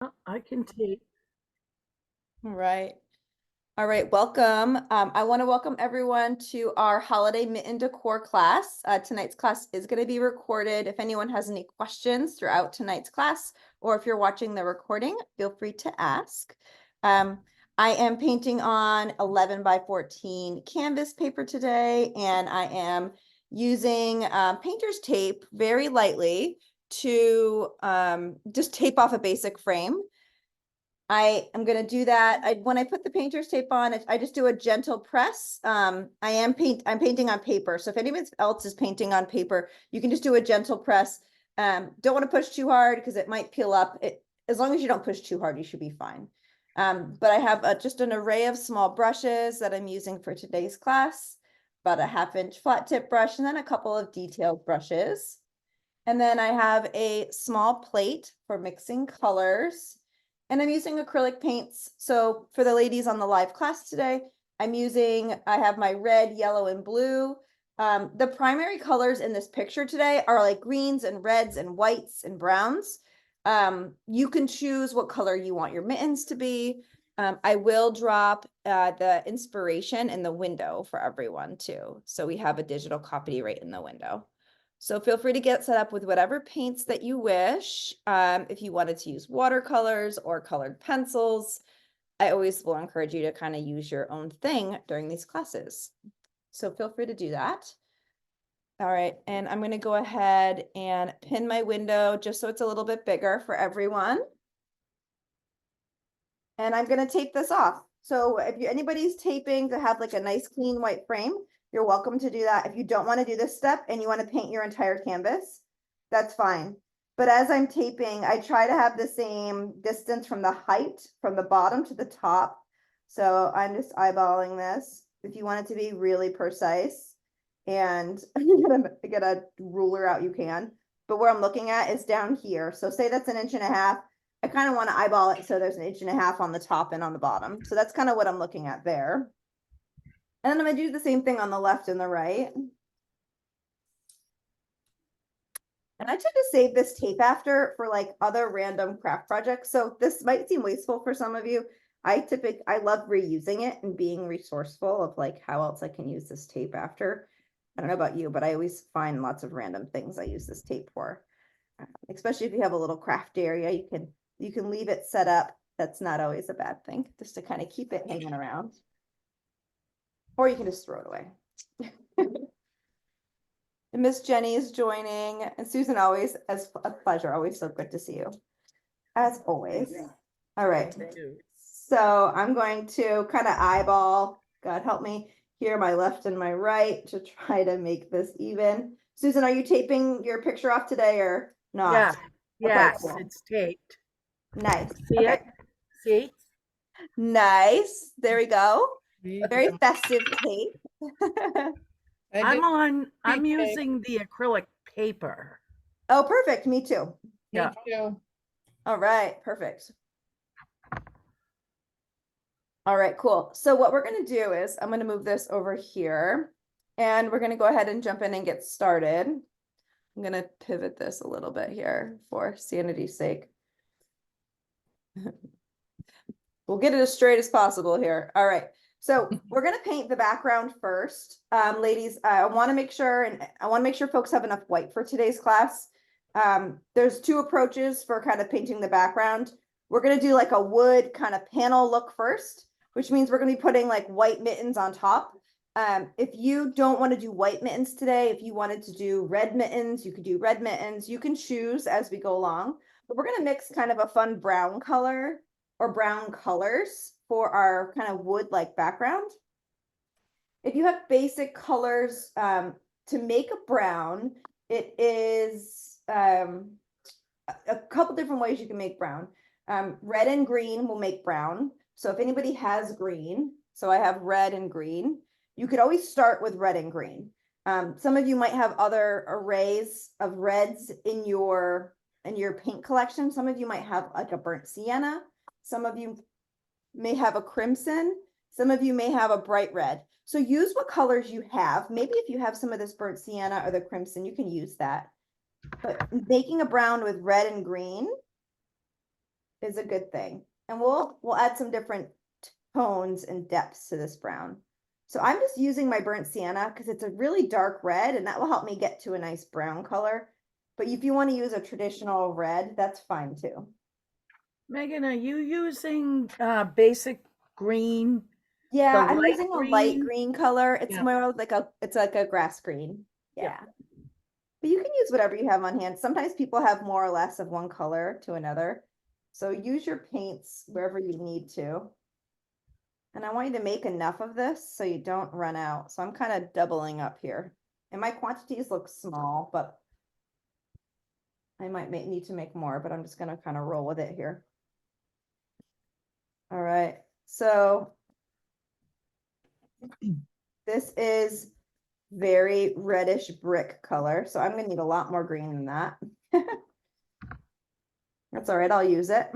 I can take. All right. All right, welcome. I want to welcome everyone to our holiday mitten decor class. Tonight's class is going to be recorded. If anyone has any questions throughout tonight's class, or if you're watching the recording, feel free to ask. I am painting on 11 by 14 canvas paper today, and I am using painter's tape very lightly to just tape off a basic frame. I am going to do that. When I put the painter's tape on, I just do a gentle press. I'm painting on paper. So if anyone else is painting on paper, you can just do a gentle press. Don't want to push too hard because it might peel up. As long as you don't push too hard, you should be fine. But I have just an array of small brushes that I'm using for today's class, about a 1/2 inch flat tip brush, and then a couple of detailed brushes. And then I have a small plate for mixing colors. And I'm using acrylic paints. So for the ladies on the live class today, I have my red, yellow, and blue. The primary colors in this picture today are like greens and reds and whites and browns. You can choose what color you want your mittens to be. I will drop the inspiration in the window for everyone too. So we have a digital copy right in the window. So feel free to get set up with whatever paints that you wish. If you wanted to use watercolors or colored pencils, I always will encourage you to kind of use your own thing during these classes. So feel free to do that. All right, and I'm going to go ahead and pin my window just so it's a little bit bigger for everyone. And I'm going to tape this off. So if anybody's taping to have like a nice clean white frame, you're welcome to do that. If you don't want to do this step and you want to paint your entire canvas, that's fine. But as I'm taping, I try to have the same distance from the height from the bottom to the top. So I'm just eyeballing this. If you want it to be really precise and get a ruler out, you can. But where I'm looking at is down here. So say that's 1.5 inches. I kind of want to eyeball it so there's 1.5 inches on the top and on the bottom. So that's kind of what I'm looking at there. And then I'm going to do the same thing on the left and the right. And I tend to save this tape after for like other random craft projects. So this might seem wasteful for some of you. I love reusing it and being resourceful of like how else I can use this tape after. I don't know about you, but I always find lots of random things I use this tape for. Especially if you have a little craft area, you can leave it set up. That's not always a bad thing, just to kind of keep it hanging around. Or you can just throw it away. And Miss Jenny is joining, and Susan, always as a pleasure, always so good to see you, as always. All right, so I'm going to kind of eyeball, God help me, here my left and my right to try to make this even. Susan, are you taping your picture off today or Yeah, not? Okay, yes, cool. it's taped. Nice. See Okay, it? See? nice. There we go. See? Very festive tape. I'm using the acrylic paper. Oh, perfect. Me too. Yeah. All right, perfect. All right, cool. So what we're going to do is I'm going to move this over here and we're going to go ahead and jump in and get started. I'm going to pivot this a little bit here for sanity's sake. We'll get it as straight as possible here. All right. So we're going to paint the background first. Ladies, I want to make sure folks have enough white for today's class. There's two approaches for kind of painting the background. We're going to do like a wood kind of panel look first, which means we're going to be putting like white mittens on top. If you don't want to do white mittens today, if you wanted to do red mittens, you could do red mittens. You can choose as we go along, but we're going to mix kind of a fun brown color or brown colors for our kind of wood-like background. If you have basic colors to make a brown, it is a couple different ways you can make brown. Red and green will make brown. So if anybody has green, so I have red and green, you could always start with red and green. Some of you might have other arrays of reds in your paint collection. Some of you might have like a burnt sienna. Some of you may have a crimson. Some of you may have a bright red. So use what colors you have. Maybe if you have some of this burnt sienna or the crimson, you can use that. But making a brown with red and green is a good thing. And we'll add some different tones and depths to this brown. So I'm just using my burnt sienna because it's a really dark red and that will help me get to a nice brown color. But if you want to use a traditional red, that's fine too. Megan, are you using basic green, the Yeah, I'm light using a light green? green color. It's Yeah, more it's like a grass green. yeah. Yeah. But you can use whatever you have on hand. Sometimes people have more or less of one color to another. So use your paints wherever you need to. And I want you to make enough of this so you don't run out. So I'm kind of doubling up here. And my quantities look small, but I might need to make more, but I'm just going to kind of roll with it here. All right. So this is very reddish brick color. So I'm going to need a lot more green than that. That's all right. I'll use it.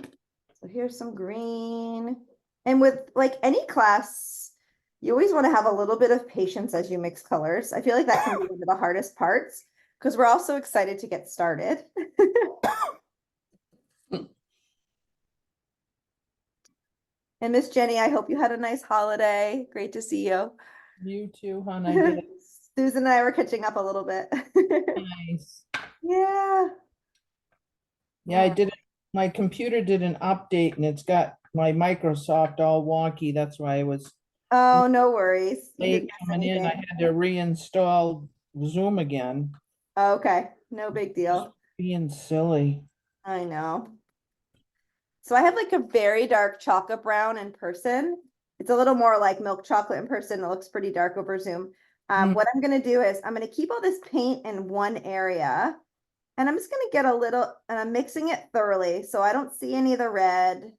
So here's some green. And with like any class, you always want to have a little bit of patience as you mix colors. I feel like that can be one of the hardest parts because we're all so excited to get started. And Miss Jenny, I hope you had a nice holiday. Great to see you. You too, hon. I did it. Susan and I were catching up a little bit. Nice. Yeah. Yeah, I did it. My computer did an update and it's got my Microsoft all wonky. That's why I was Oh, no worries. You late didn't miss coming in. I anything. had to reinstall Zoom again. Okay, no big deal. Being silly. I know. So I have like a very dark chocolate brown in person. It's a little more like milk chocolate in person. It looks pretty dark over Zoom. What I'm going to do is I'm going to keep all this paint in one area and I'm just going to get a little, and I'm mixing it thoroughly so I don't see any of the red.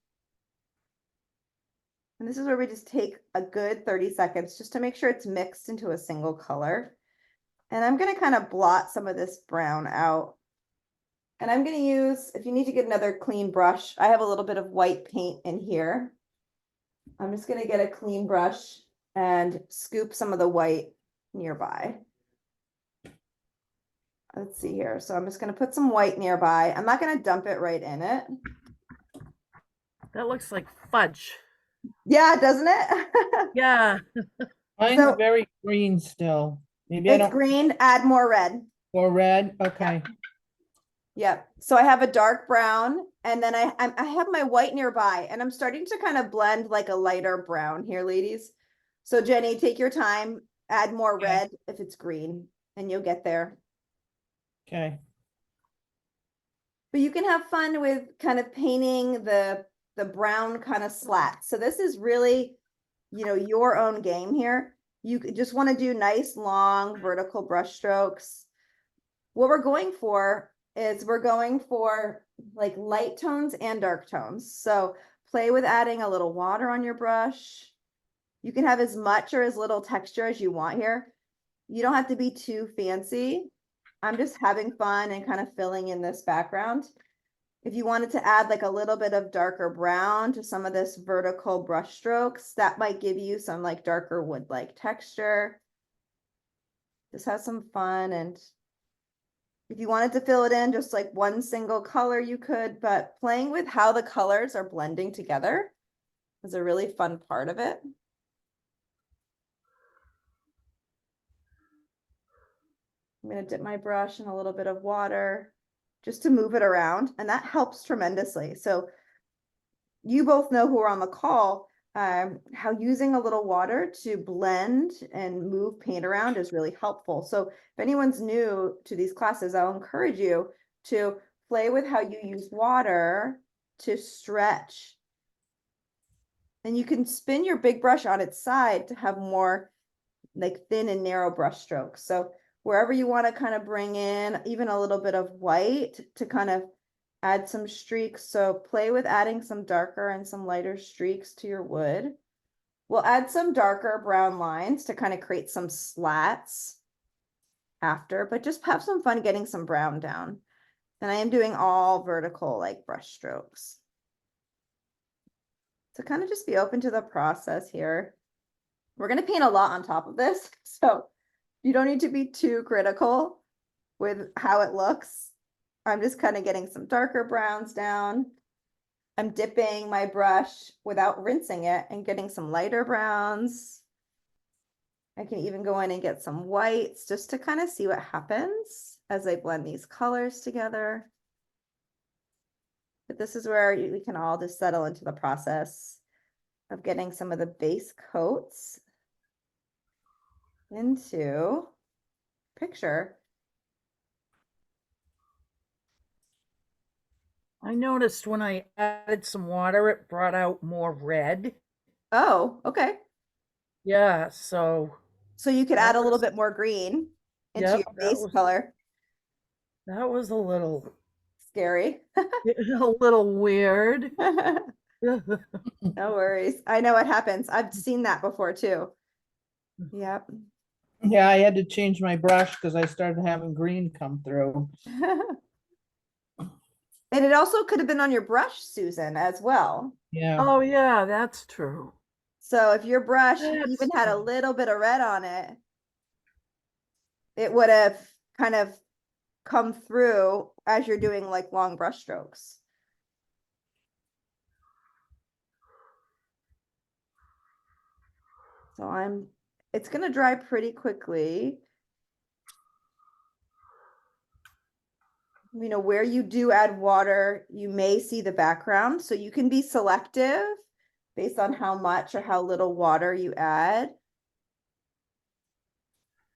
And this is where we just take a good 30 seconds just to make sure it's mixed into a single color. And I'm going to kind of blot some of this brown out. And I'm going to use, if you need to get another clean brush, I have a little bit of white paint in here. I'm just going to get a clean brush and scoop some of the white nearby. Let's see here. So I'm just going to put some white nearby. I'm not going to dump it right in it. That looks like fudge. Yeah, doesn't it? Yeah. Mine's So- very green still. Maybe I It's don't, green, add more red. or red. Okay. Yep. So I have a dark brown and then I have my white nearby and I'm starting to kind of blend like a lighter brown here, ladies. So Jenny, take your time, add more Okay. red if it's green and you'll get there. Okay. But you can have fun with kind of painting the brown kind of slats. So this is really, your own game here. You just want to do nice long vertical brush strokes. What we're going for is we're going for like light tones and dark tones. So play with adding a little water on your brush. You can have as much or as little texture as you want here. You don't have to be too fancy. I'm just having fun and kind of filling in this background. If you wanted to add like a little bit of darker brown to some of this vertical brush strokes, that might give you some like darker wood-like texture. Just have some fun. And if you wanted to fill it in just like one single color, you could, but playing with how the colors are blending together is a really fun part of it. I'm going to dip my brush in a little bit of water just to move it around, and that helps tremendously. So you both know who are on the call, how using a little water to blend and move paint around is really helpful. So if anyone's new to these classes, I'll encourage you to play with how you use water to stretch. And you can spin your big brush on its side to have more like thin and narrow brush strokes. So wherever you want to kind of bring in even a little bit of white to kind of add some streaks. So play with adding some darker and some lighter streaks to your wood. We'll add some darker brown lines to kind of create some slats after, but just have some fun getting some brown down. And I am doing all vertical like brush strokes. So kind of just be open to the process here. We're going to paint a lot on top of this, so you don't need to be too critical with how it looks. I'm just kind of getting some darker browns down. I'm dipping my brush without rinsing it and getting some lighter browns. I can even go in and get some whites just to kind of see what happens as I blend these colors together. But this is where we can all just settle into the process of getting some of the base coats into picture. I noticed when I added some water, it brought out more red. Oh, okay. Yeah, so So you could that add a little was, bit more green into yep, your base color. that was a little Scary. a little weird. No worries. I know what happens. I've seen that before too. Yep. Yeah, I had to change my brush because I started having green come through. And it also could have been on your brush, Susan, as well. Yeah, Oh yeah, that's true. So if your brush even That's had a true. little bit of red on it, it would have kind of come through as you're doing like long brush strokes. So it's gonna dry pretty quickly. You know, where you do add water, you may see the background, so you can be selective based on how much or how little water you add.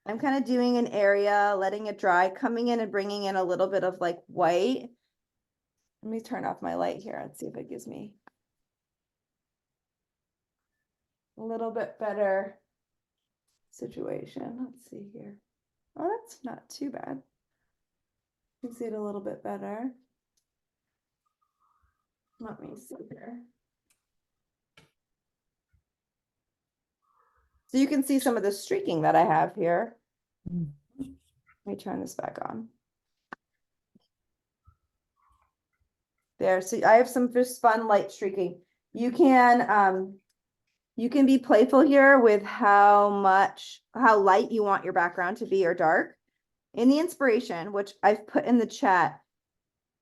I'm kind of doing an area, letting it dry, coming in and bringing in a little bit of like white. Let me turn off my light here and see if it gives me a little bit better situation. Let's see here. Oh, that's not too bad. You can see it a little bit better. Let me see here. So you can see some of the streaking that I have here. Let me turn this back on. There, so I have some just fun light streaking. You can be playful here with how light you want your background to be or dark. In the inspiration, which I've put in the chat,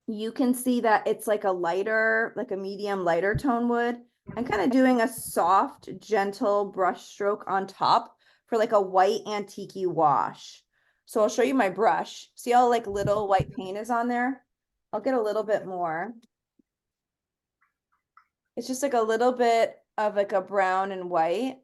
you can see that it's like a lighter, like a medium lighter tone wood. I'm kind of doing a soft, gentle brush stroke on top for like a white antique wash. So I'll show you my brush. See how like little white paint is on there? I'll get a little bit more. It's just like a little bit of like a brown and white.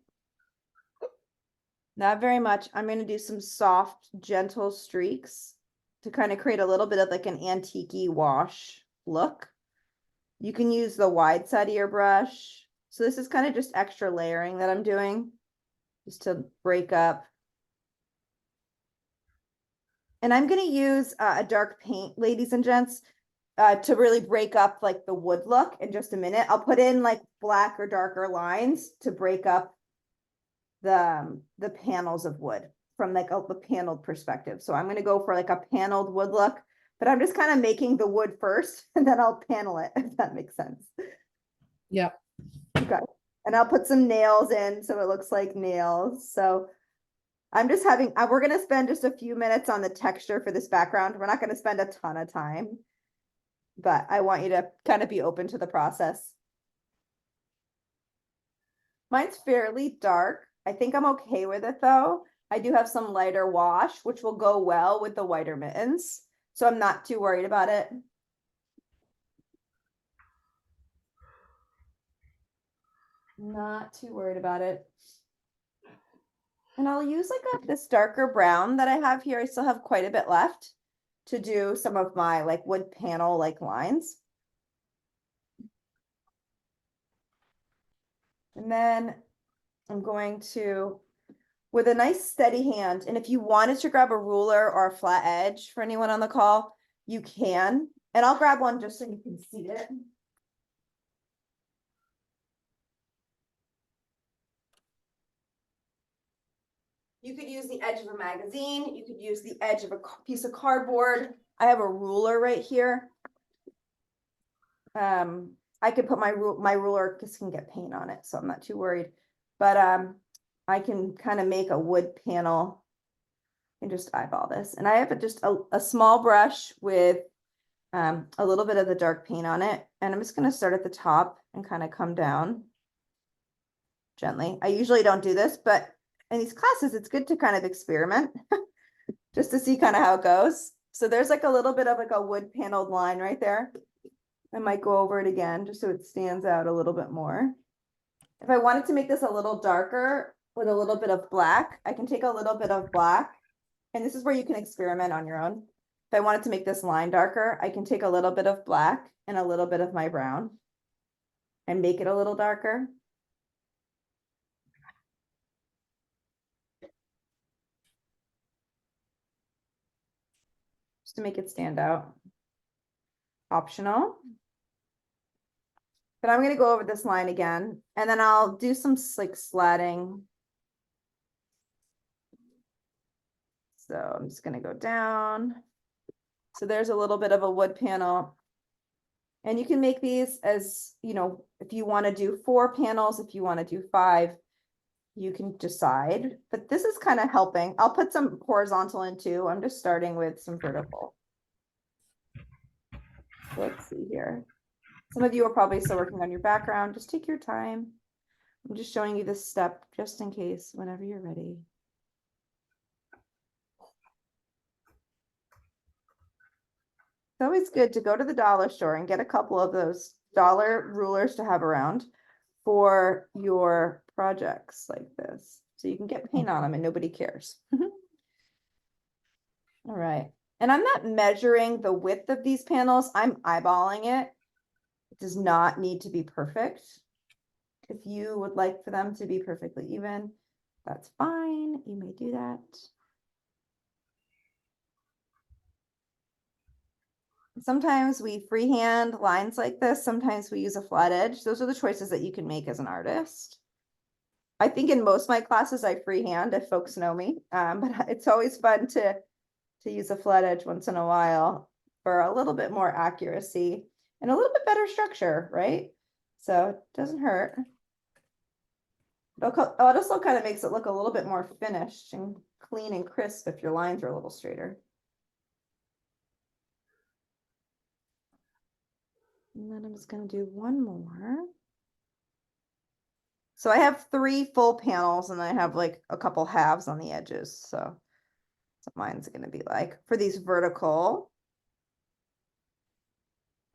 Not very much. I'm going to do some soft, gentle streaks to kind of create a little bit of like an antique wash look. You can use the wide side of your brush. So this is kind of just extra layering that I'm doing just to break up. And I'm going to use a dark paint, ladies and gents, to really break up like the wood look in just a minute. I'll put in like black or darker lines to break up the panels of wood from like the paneled perspective. So I'm going to go for like a paneled wood look, but I'm just kind of making the wood first and then I'll panel it, if that makes sense. yeah. Okay. And I'll put some nails in so it looks like nails. So I'm just we're going to spend just a few minutes on the texture for this background. We're not going to spend a ton of time, but I want you to kind of be open to the process. Mine's fairly dark. I think I'm okay with it though. I do have some lighter wash, which will go well with the whiter mittens. So I'm not too worried about it. Not too worried about it. And I'll use like this darker brown that I have here. I still have quite a bit left to do some of my like wood panel like lines. And then I'm going to, with a nice steady hand, and if you wanted to grab a ruler or a flat edge for anyone on the call, you can. And I'll grab one just so you can see it. You could use the edge of a magazine. You could use the edge of a piece of cardboard. I have a ruler right here. I could put my ruler, this can get paint on it, so I'm not too worried. But I can kind of make a wood panel and just eyeball this. And I have just a small brush with a little bit of the dark paint on it. And I'm just going to start at the top and kind of come down gently. I usually don't do this, but in these classes, it's good to kind of experiment just to see kind of how it goes. So there's like a little bit of like a wood paneled line right there. I might go over it again just so it stands out a little bit more. If I wanted to make this a little darker with a little bit of black, I can take a little bit of black, and this is where you can experiment on your own. If I wanted to make this line darker, I can take a little bit of black and a little bit of my brown and make it a little darker. Just to make it stand out. Optional. But I'm going to go over this line again, and then I'll do some like slatting. So I'm just going to go down. So there's a little bit of a wood panel. And you can make these as, you know, if you want to do 4 panels, if you want to do 5, you can decide. But this is kind of helping. I'll put some horizontal in too. I'm just starting with some vertical. Let's see here. Some of you are probably still working on your background. Just take your time. I'm just showing you this step just in case, whenever you're ready. It's always good to go to the dollar store and get a couple of those dollar rulers to have around for your projects like this. So you can get paint on them and nobody cares. All right. And I'm not measuring the width of these panels. I'm eyeballing it. It does not need to be perfect. If you would like for them to be perfectly even, that's fine. You may do that. Sometimes we freehand lines like this. Sometimes we use a flat edge. Those are the choices that you can make as an artist. I think in most of my classes, I freehand if folks know me, but it's always fun to use a flat edge once in a while for a little bit more accuracy and a little bit better structure, right? So it doesn't hurt. It also kind of makes it look a little bit more finished and clean and crisp if your lines are a little straighter. And then I'm just going to do one more. So I have 3 full panels and I have like a couple halves on the edges. So that's what mine's going to be like for these vertical.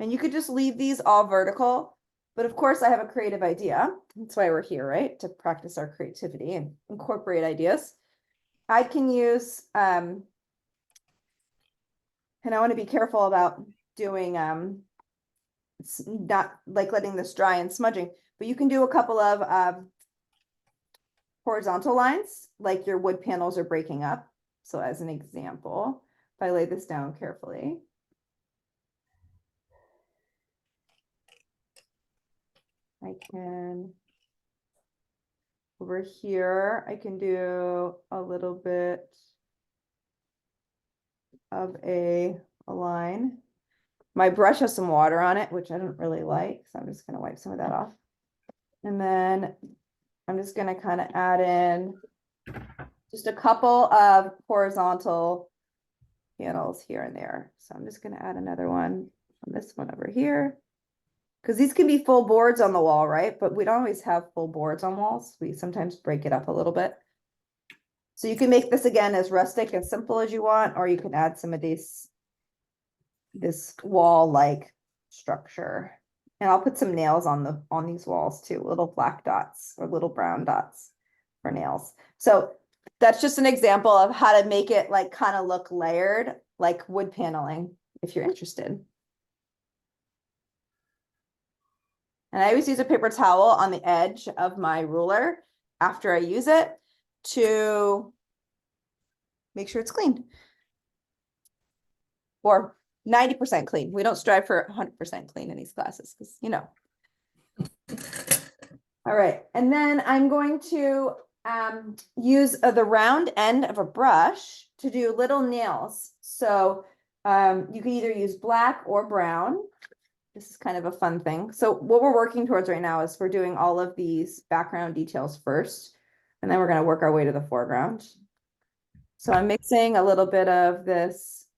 And you could just leave these all vertical. But of course, I have a creative idea. That's why we're here, right? To practice our creativity and incorporate ideas. I can use, and I want to be careful about doing, it's not like letting this dry and smudging, but you can do a couple of horizontal lines, like your wood panels are breaking up. So as an example, if I lay this down carefully. I can, over here, I can do a little bit of a line. My brush has some water on it, which I don't really like, so I'm just going to wipe some of that off. And then I'm just going to kind of add in just a couple of horizontal panels here and there. So I'm just going to add another one on this one over here. Because these can be full boards on the wall, right? But we don't always have full boards on walls. We sometimes break it up a little bit. So you can make this again as rustic and simple as you want, or you can add some of this wall-like structure. And I'll put some nails on these walls too, little black dots or little brown dots for nails. So that's just an example of how to make it like kind of look layered, like wood paneling, if you're interested. And I always use a paper towel on the edge of my ruler after I use it to make sure it's clean. Or 90% clean. We don't strive for 100% clean in these classes because, you know. All right. And then I'm going to use the round end of a brush to do little nails. So you can either use black or brown. This is kind of a fun thing. So what we're working towards right now is we're doing all of these background details first, and then we're going to work our way to the foreground. So I'm mixing a little bit of this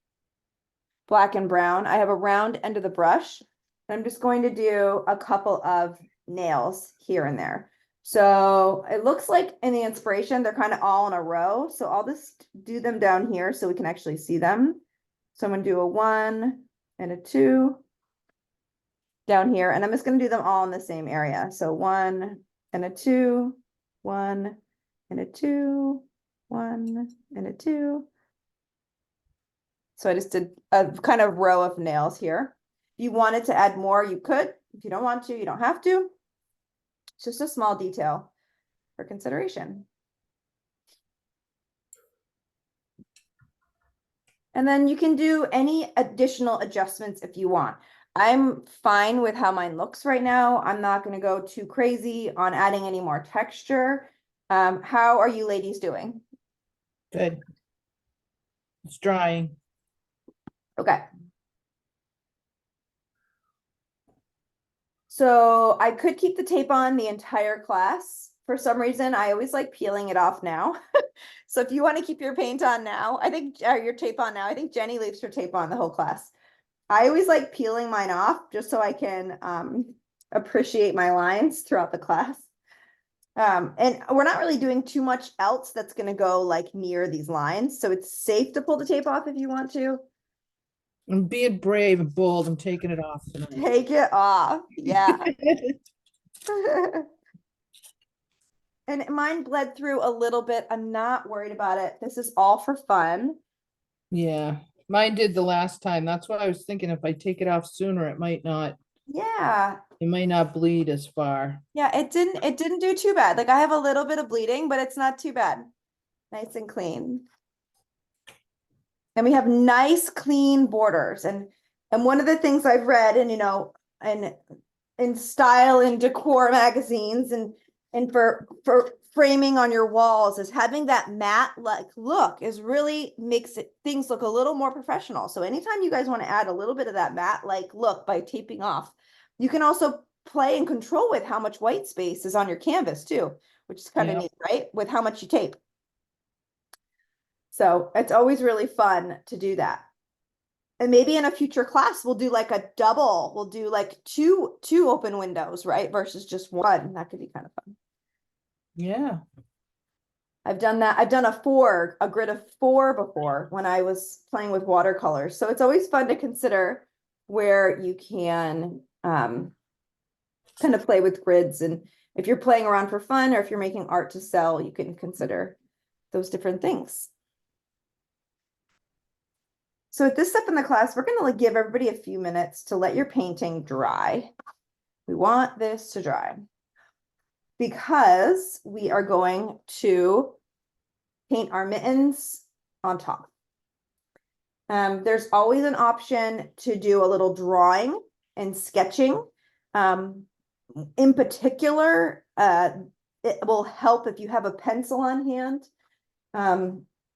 black and brown. I have a round end of the brush. I'm just going to do a couple of nails here and there. So it looks like in the inspiration, they're kind of all in a row. So I'll just do them down here so we can actually see them. So I'm gonna do a 1 and a 2 down here, and I'm just gonna do them all in the same area. So 1 and a 2, 1 and a 2, 1 and a 2. So I just did a kind of row of nails here. If you wanted to add more, you could. If you don't want to, you don't have to. It's just a small detail for consideration. And then you can do any additional adjustments if you want. I'm fine with how mine looks right now. I'm not going to go too crazy on adding any more texture. How are you ladies doing? Good. It's drying. Okay. So I could keep the tape on the entire class. For some reason, I always like peeling it off now. So if you want to keep your paint on now, I think your tape on now, I think Jenny leaves her tape on the whole class. I always like peeling mine off just so I can appreciate my lines throughout the class. And we're not really doing too much else that's going to go like near these lines. So it's safe to pull the tape off if you want to. I'm being brave and bold. I'm taking it off tonight. Take it off. Yeah. And mine bled through a little bit. I'm not worried about it. This is all for fun. Yeah, mine did the last time. That's why I was thinking if I take it off sooner, it might not bleed as far. Yeah, it didn't do too bad. Like I have a little bit of bleeding, but it's not too bad. Nice and clean. And we have nice clean borders. And one of the things I've read and in style and decor magazines and for framing on your walls is having that matte like look is really makes things look a little more professional. So anytime you guys want to add a little bit of that matte like look by taping off, you can also play and control with how much white space is on your canvas too, which is kind of neat, right? With how much you tape. So it's always really fun to do that. And maybe in a future class, we'll do like a double, we'll do like two open windows, right? Versus just one. That could be kind of fun. Yeah. I've done that. I've done a grid of 4 before when I was playing with watercolors. So it's always fun to consider where you can kind of play with grids. And if you're playing around for fun or if you're making art to sell, you can consider those different things. So at this step in the class, we're going to give everybody a few minutes to let your painting dry. We want this to dry because we are going to paint our mittens on top. There's always an option to do a little drawing and sketching. In particular, it will help if you have a pencil on hand.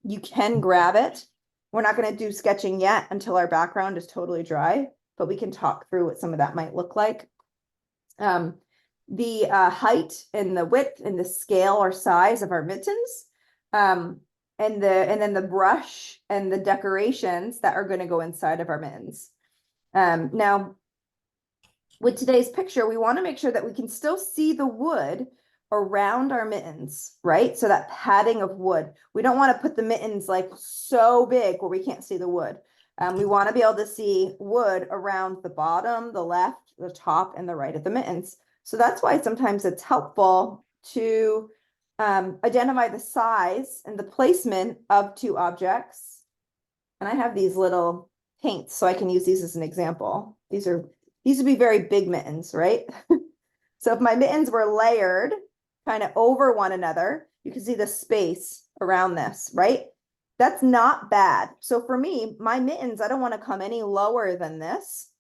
You can grab it. We're not going to do sketching yet until our background is totally dry, but we can talk through what some of that might look like. The height and the width and the scale or size of our mittens, and then the brush and the decorations that are going to go inside of our mittens. Now, with today's picture, we want to make sure that we can still see the wood around our mittens, right? So that padding of wood. We don't want to put the mittens like so big where we can't see the wood. We want to be able to see wood around the bottom, the left, the top, and the right of the mittens. So that's why sometimes it's helpful to identify the size and the placement of 2 objects. And I have these little paints, so I can use these as an example. These would be very big mittens, right? So if my mittens were layered kind of over one another, you can see the space around this, right? That's not bad. So for me, my mittens, I don't want to come any lower than this,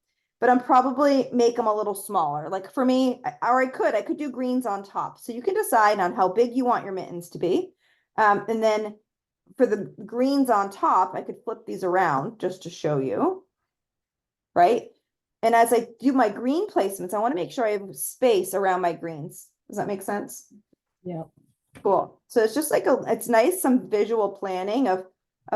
but I'm probably make them a little smaller. Like for me, I could do greens on top. So you can decide on how big you want your mittens to be. And then for the greens on top, I could flip these around just to show you, right? And as I do my green placements, I want to make sure I have space around my greens. Does that make sense? Yeah. Cool. So it's just like it's nice, some visual planning of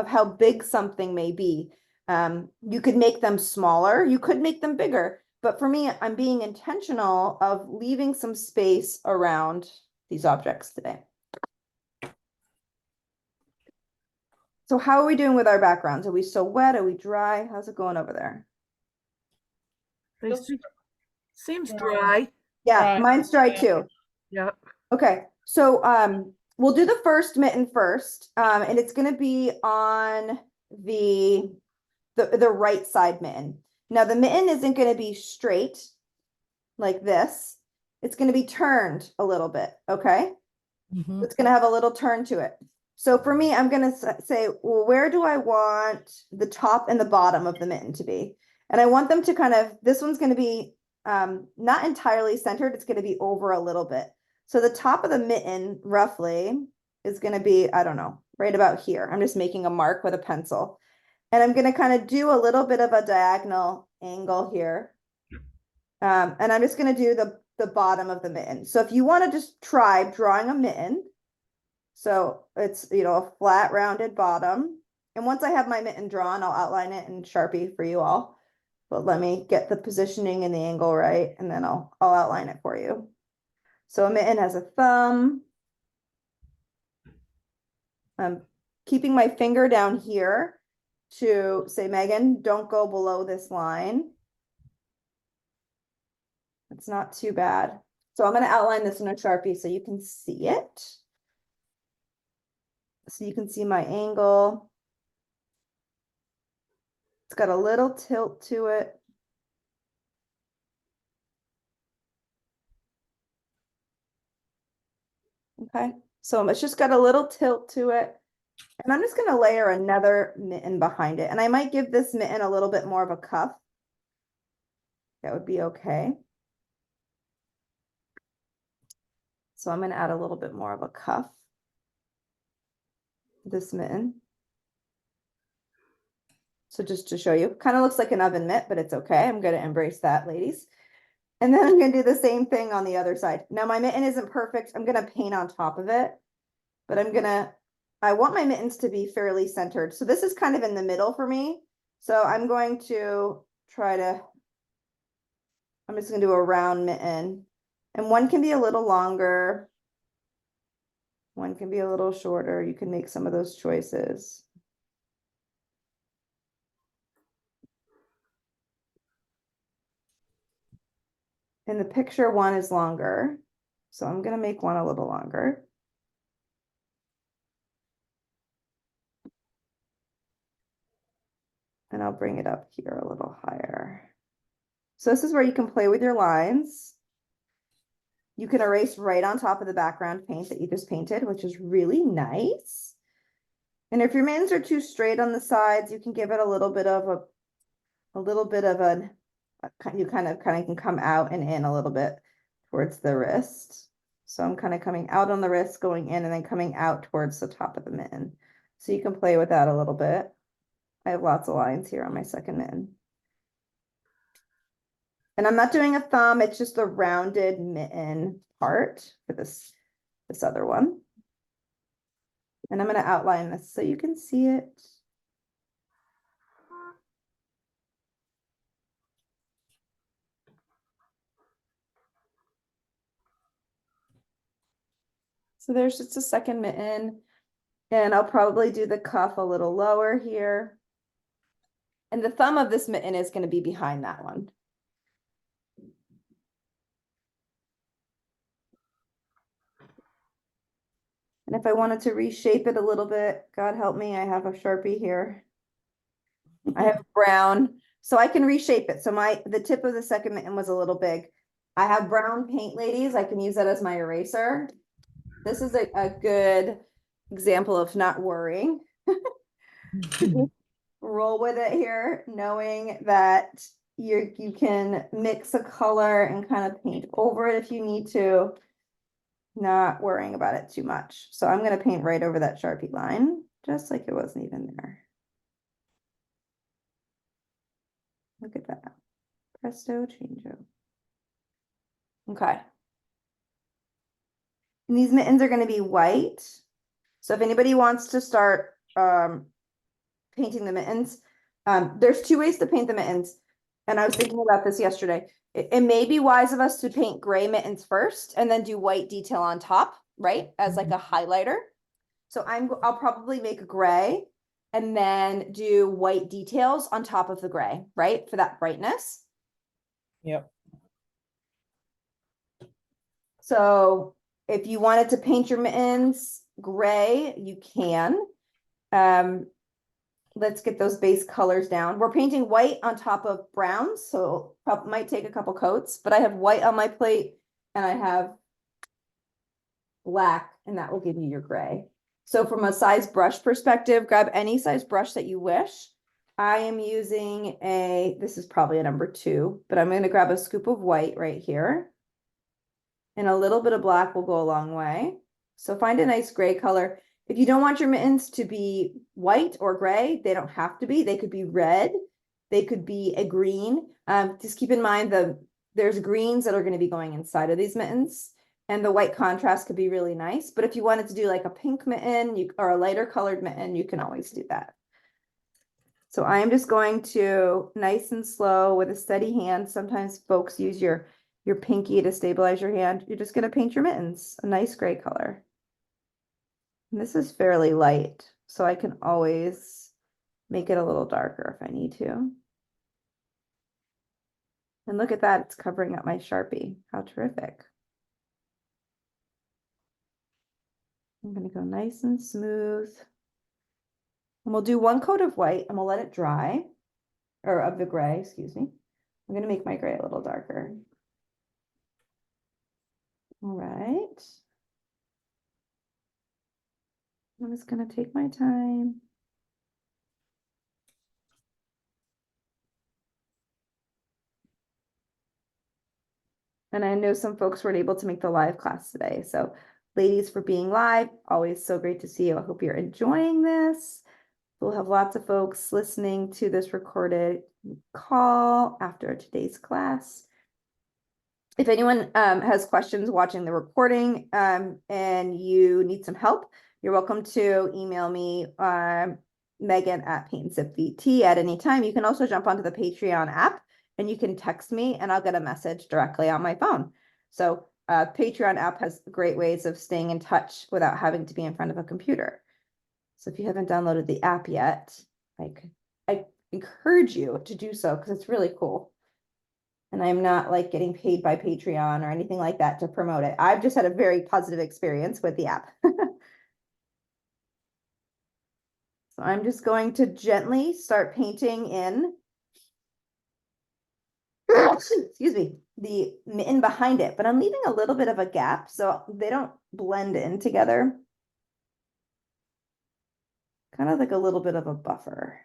how big something may be. You could make them smaller, you could make them bigger, but for me, I'm being intentional of leaving some space around these objects today. So how are we doing with our backgrounds? Are we still wet? Are we dry? How's it going over there? They Looks seems dry. dry. Yeah, Dry. mine's dry Yeah. too. Yep. Okay, so we'll do the first mitten first, and it's gonna be on the right side mitten. Now the mitten isn't gonna be straight like this. It's gonna be turned a little bit, okay? Mhm. It's gonna have a little turn to it. So for me, I'm gonna say, well, where do I want the top and the bottom of the mitten to be? And I want them to kind of, this one's gonna be not entirely centered, it's gonna be over a little bit. So the top of the mitten roughly is gonna be, I don't know, right about here. I'm just making a mark with a pencil. And I'm gonna kind of do a little bit of a diagonal angle here. And I'm just gonna do the bottom of the mitten. So if you wanna just try drawing a mitten, so it's, you know, a flat rounded bottom. And once I have my mitten drawn, I'll outline it in Sharpie for you all. But let me get the positioning and the angle right, and then I'll outline it for you. So a mitten has a thumb. I'm keeping my finger down here to say, Megan, don't go below this line. It's not too bad. So I'm going to outline this in a Sharpie so you can see it. So you can see my angle. It's got a little tilt to it. Okay, so it's just got a little tilt to it. And I'm just going to layer another mitten behind it. And I might give this mitten a little bit more of a cuff. That would be okay. So I'm going to add a little bit more of a cuff to this mitten. So just to show you, kind of looks like an oven mitt, but it's okay. I'm going to embrace that, ladies. And then I'm going to do the same thing on the other side. Now my mitten isn't perfect. I'm going to paint on top of it, but I want my mittens to be fairly centered. So this is kind of in the middle for me. So I'm going to I'm just gonna do a round mitten. And one can be a little longer. One can be a little shorter. You can make some of those choices. In the picture, one is longer. So I'm gonna make one a little longer. And I'll bring it up here a little higher. So this is where you can play with your lines. You can erase right on top of the background paint that you just painted, which is really nice. And if your mittens are too straight on the sides, you can give it a little bit of you kind of can come out and in a little bit towards the wrist. So I'm kind of coming out on the wrist, going in, and then coming out towards the top of the mitten. So you can play with that a little bit. I have lots of lines here on my second mitten. And I'm not doing a thumb, it's just the rounded mitten part for this other one. And I'm going to outline this so you can see it. So there's just a second mitten, and I'll probably do the cuff a little lower here. And the thumb of this mitten is going to be behind that one. And if I wanted to reshape it a little bit, God help me, I have a Sharpie here. I have brown, so I can reshape it. So the tip of the second mitten was a little big. I have brown paint, ladies. I can use that as my eraser. This is a good example of not worrying. Roll with it here, knowing that you can mix a color and kind of paint over it if you need to, not worrying about it too much. So I'm going to paint right over that Sharpie line, just like it wasn't even there. Look at that. Presto changeo. Okay. And these mittens are going to be white. So if anybody wants to start painting the mittens, There's two ways to paint the mittens. And I was thinking about this yesterday. It may be wise of us to paint gray mittens first and then do white detail on top, right? As like a highlighter. So I'll probably make a gray and then do white details on top of the gray, right? For that brightness. Yep. So if you wanted to paint your mittens gray, you can. Let's get those base colors down. We're painting white on top of browns, so might take a couple coats, but I have white on my plate and I have black, and that will give you your gray. So from a size brush perspective, grab any size brush that you wish. I am using this is probably a number 2, but I'm going to grab a scoop of white right here. And a little bit of black will go a long way. So find a nice gray color. If you don't want your mittens to be white or gray, they don't have to be. They could be red. They could be a green. Just keep in mind there's greens that are going to be going inside of these mittens. And the white contrast could be really nice. But if you wanted to do like a pink mitten or a lighter colored mitten, you can always do that. So I am just going to nice and slow with a steady hand. Sometimes folks use your pinky to stabilize your hand. You're just going to paint your mittens a nice gray color. And this is fairly light, so I can always make it a little darker if I need to. And look at that, it's covering up my Sharpie. How terrific. I'm going to go nice and smooth. And we'll do one coat of white and we'll let it dry, or of the gray, excuse me. I'm going to make my gray a little darker. All right. I'm just going to take my time. And I know some folks weren't able to make the live class today. So ladies, for being live, always so great to see you. I hope you're enjoying this. We'll have lots of folks listening to this recorded call after today's class. If anyone has questions watching the recording and you need some help, you're welcome to email me, Megan at PaintZipVT at any time. You can also jump onto the Patreon app and you can text me and I'll get a message directly on my phone. So Patreon app has great ways of staying in touch without having to be in front of a computer. So if you haven't downloaded the app yet, I encourage you to do so because it's really cool. And I'm not like getting paid by Patreon or anything like that to promote it. I've just had a very positive experience with the app. So I'm just going to gently start painting in, excuse me, the mitten behind it, but I'm leaving a little bit of a gap so they don't blend in together. Kind of like a little bit of a buffer.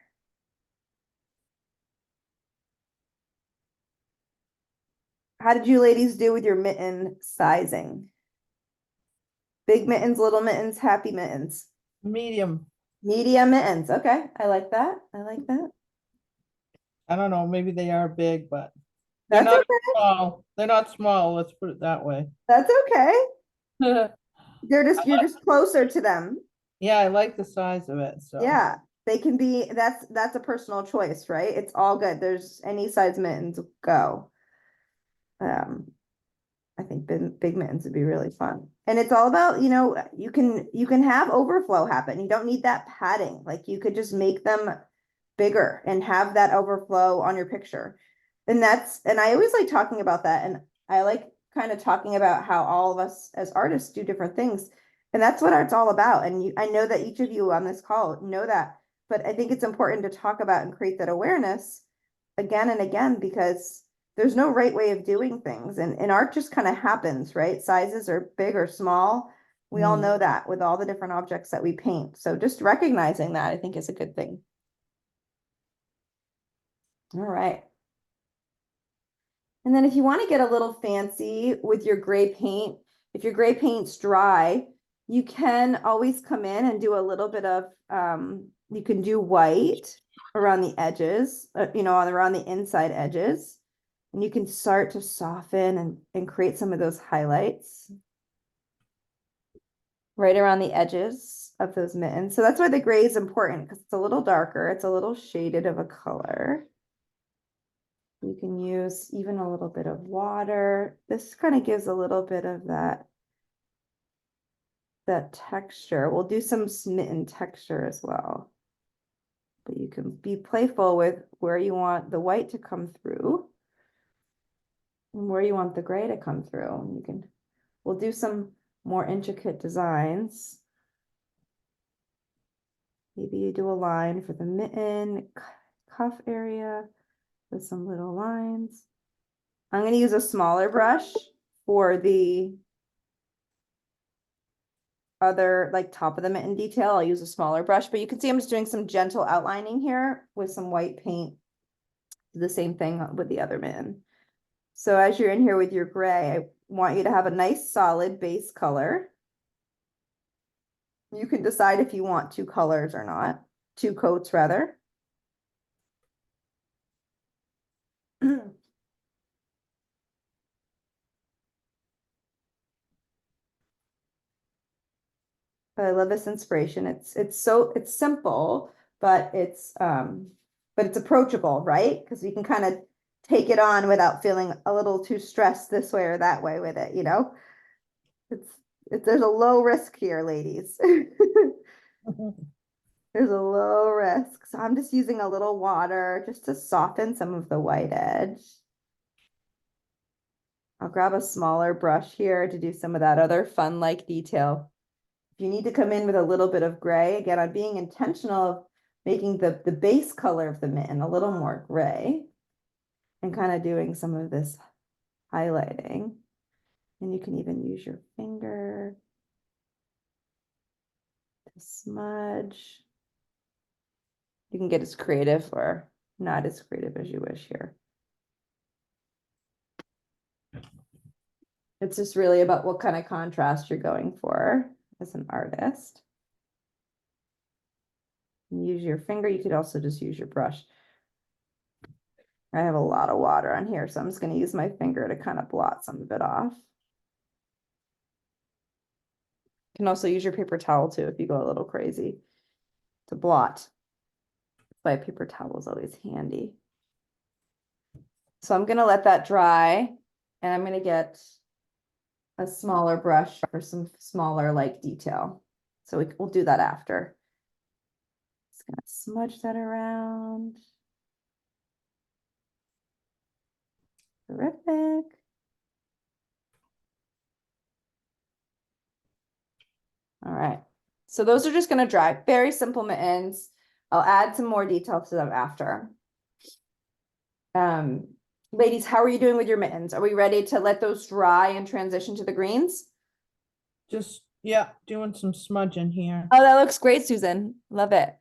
How did you ladies do with your mitten sizing? Big mittens, little mittens, happy mittens. Medium. Medium mittens. Okay, I like that. I like that. I don't know, maybe they are big, but they're That's not okay. small. They're not small, let's put it that way. That's okay. Yeah, You're just closer to them. I like the size of it, so. Yeah, they can be, that's a personal choice, right? It's all good. There's any size mittens go. I think big mittens would be really fun. And it's all about, you can have overflow happen. You don't need that padding. Like you could just make them bigger and have that overflow on your picture. And I always like talking about that. And I like kind of talking about how all of us as artists do different things. And that's what art's all about. And I know that each of you on this call know that, but I think it's important to talk about and create that awareness again and again, because there's no right way of doing things. And art just kind of happens, right? Sizes are big or small. We all know that with all the different objects that we paint. So just recognizing that, I think, is a good thing. All right. And then if you want to get a little fancy with your gray paint, if your gray paint's dry, you can always come in and do a little bit of, you can do white around the edges, around the inside edges. And you can start to soften and create some of those highlights right around the edges. of those mittens. So that's why the gray is important because it's a little darker. It's a little shaded of a color. You can use even a little bit of water. This kind of gives a little bit of that texture. We'll do some mitten texture as well. But you can be playful with where you want the white to come through and where you want the gray to come through. We'll do some more intricate designs. Maybe you do a line for the mitten cuff area with some little lines. I'm going to use a smaller brush for the other like top of the mitten detail. I'll use a smaller brush, but you can see I'm just doing some gentle outlining here with some white paint. The same thing with the other mitten. So as you're in here with your gray, I want you to have a nice solid base color. You can decide if you want two colors or not, two coats rather. But I love this inspiration. It's simple, but it's approachable, right? Because you can kind of take it on without feeling a little too stressed this way or that way with it, you know? There's a low risk here, ladies. There's a low risk. So I'm just using a little water just to soften some of the white edge. I'll grab a smaller brush here to do some of that other fun-like detail. If you need to come in with a little bit of gray, again, I'm being intentional of making the base color of the mitten a little more gray and kind of doing some of this highlighting. And you can even use your finger to smudge. You can get as creative or not as creative as you wish here. It's just really about what kind of contrast you're going for as an artist. Use your finger. You could also just use your brush. I have a lot of water on here, so I'm just going to use my finger to kind of blot some of it off. You can also use your paper towel too if you go a little crazy to blot. That's why a paper towel is always handy. So I'm going to let that dry, and I'm going to get a smaller brush for some smaller like detail. So we'll do that after. Just going to smudge that around. Terrific. All right. So those are just going to dry. Very simple mittens. I'll add some more detail to them after. Ladies, how are you doing with your mittens? Are we ready to let those dry and transition to the greens? Just, yeah, doing some smudging here. Oh, that looks great, Susan. Love it.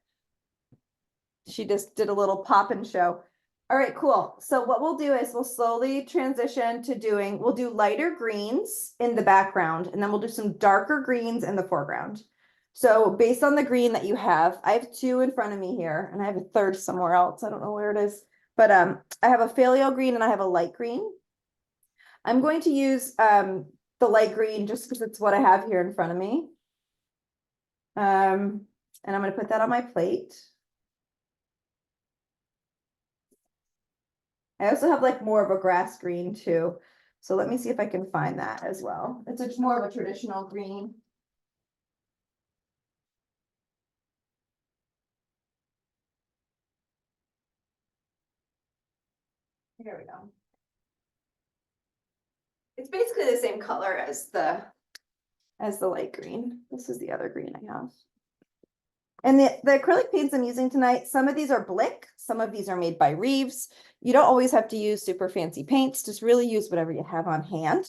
She just did a little pop and show. All right, cool. So what we'll do is we'll slowly transition to we'll do lighter greens in the background, and then we'll do some darker greens in the foreground. So based on the green that you have, I have two in front of me here, and I have a third somewhere else. I don't know where it is, but I have a phthalo green and I have a light green. I'm going to use the light green just because it's what I have here in front of me. And I'm going to put that on my plate. I also have like more of a grass green too. So let me see if I can find that as well. It's more of a traditional green. Here we go. It's basically the same color as the light green. This is the other green I have. And the acrylic paints I'm using tonight, some of these are Blick, some of these are made by Reeves. You don't always have to use super fancy paints, just really use whatever you have on hand.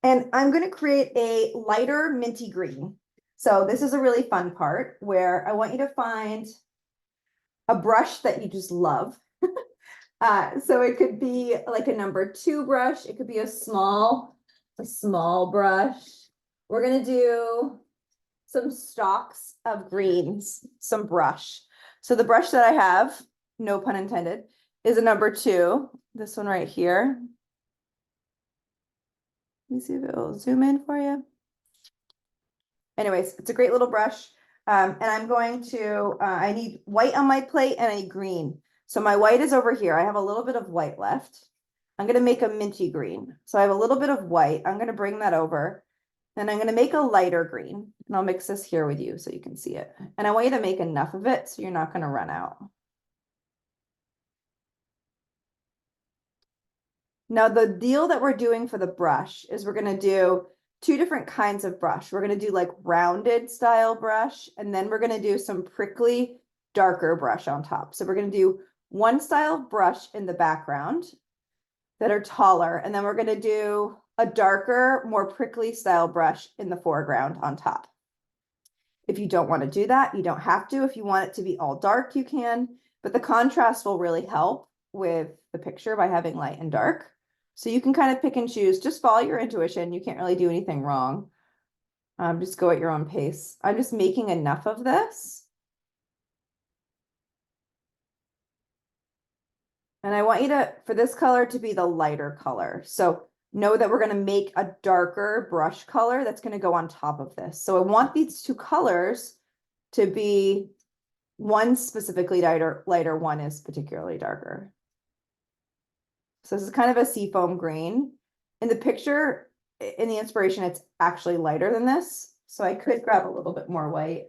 And I'm going to create a lighter minty green. So this is a really fun part where I want you to find a brush that you just love. So it could be like a number 2 brush. It could be a small brush. We're going to do some stalks of greens, some brush. So the brush that I have, no pun intended, is a number 2. This one right here. Let me see if it will zoom in for you. Anyways, it's a great little brush. And I'm going to, I need white on my plate and I need green. So my white is over here. I have a little bit of white left. I'm gonna make a minty green. So I have a little bit of white. I'm gonna bring that over. And I'm gonna make a lighter green. And I'll mix this here with you so you can see it. And I want you to make enough of it so you're not gonna run out. Now the deal that we're doing for the brush is we're gonna do two different kinds of brush. We're gonna do like rounded style brush, and then we're gonna do some prickly, darker brush on top. So we're gonna do one style of brush in the background that are taller, and then we're gonna do a darker, more prickly style brush in the foreground on top. If you don't want to do that, you don't have to. If you want it to be all dark, you can, but the contrast will really help with the picture by having light and dark. So you can kind of pick and choose, just follow your intuition. You can't really do anything wrong. Just go at your own pace. I'm just making enough of this. And I want you to, for this color to be the lighter color. So know that we're going to make a darker brush color that's going to go on top of this. So I want these two colors to be one specifically lighter, one is particularly darker. So this is kind of a seafoam green. In the picture, in the inspiration, it's actually lighter than this. So I could grab a little bit more white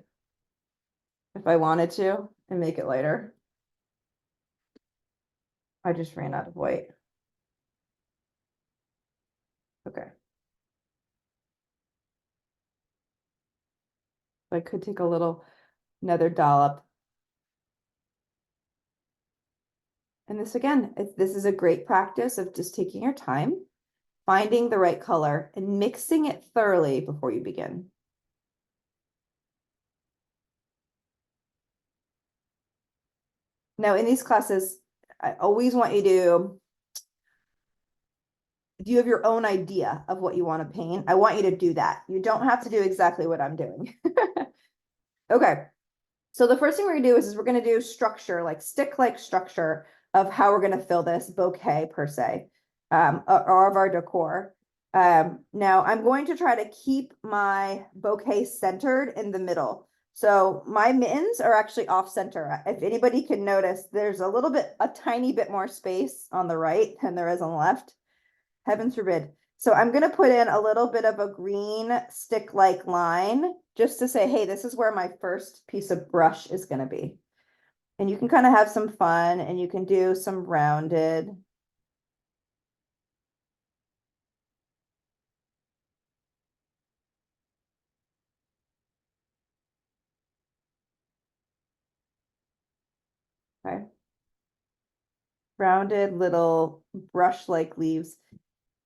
if I wanted to and make it lighter. I just ran out of white. Okay. I could take another dollop. And this again, this is a great practice of just taking your time, finding the right color and mixing it thoroughly before you begin. Now in these classes, I always want you to, if you have your own idea of what you want to paint, I want you to do that. You don't have to do exactly what I'm doing. Okay. So the first thing we're gonna do is we're gonna do structure, like stick-like structure of how we're gonna fill this bouquet per se, or of our decor. Now I'm going to try to keep my bouquet centered in the middle. So my mittens are actually off center. If anybody can notice, there's a tiny bit more space on the right than there is on the left. Heavens forbid. So I'm going to put in a little bit of a green stick-like line just to say, hey, this is where my first piece of brush is going to be. And you can kind of have some fun and you can do some rounded. Okay. Rounded little brush-like leaves.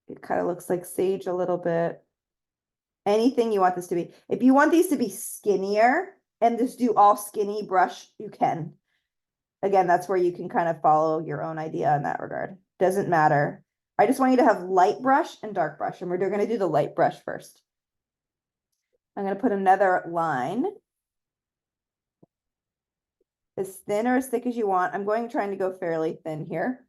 It kind of looks like sage a little bit. Anything you want this to be. If you want these to be skinnier and just do all skinny brush, you can. Again, that's where you can kind of follow your own idea in that regard. Doesn't matter. I just want you to have light brush and dark brush, and we're going to do the light brush first. I'm going to put another line. As thin or as thick as you want. I'm trying to go fairly thin here.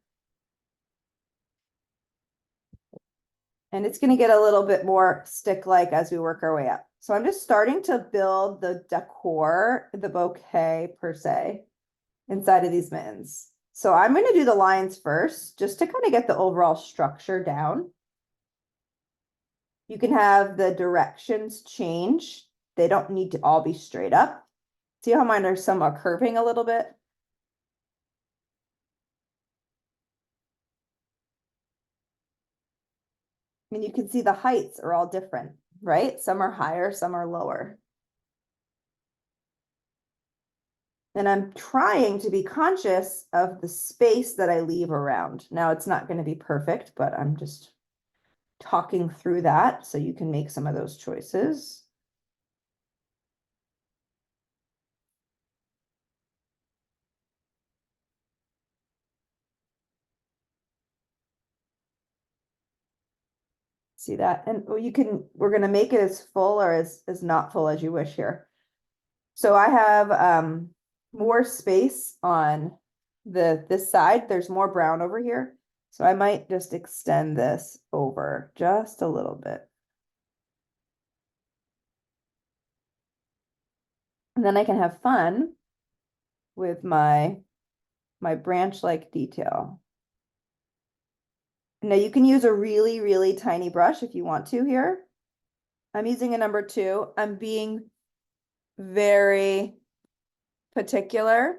And it's going to get a little bit more stick-like as we work our way up. So I'm just starting to build the decor, the bouquet per se, inside of these mittens. So I'm going to do the lines first, just to kind of get the overall structure down. You can have the directions change. They don't need to all be straight up. See how mine are curving a little bit? I mean, you can see the heights are all different, right? Some are higher, some are lower. And I'm trying to be conscious of the space that I leave around. Now, it's not going to be perfect, but I'm just talking through that so you can make some of those choices. See that? And we're going to make it as full or as not full as you wish here. So I have more space on this side. There's more brown over here. So I might just extend this over just a little bit. And then I can have fun with my branch-like detail. Now you can use a really, really tiny brush if you want to here. I'm using a number 2. I'm being very particular.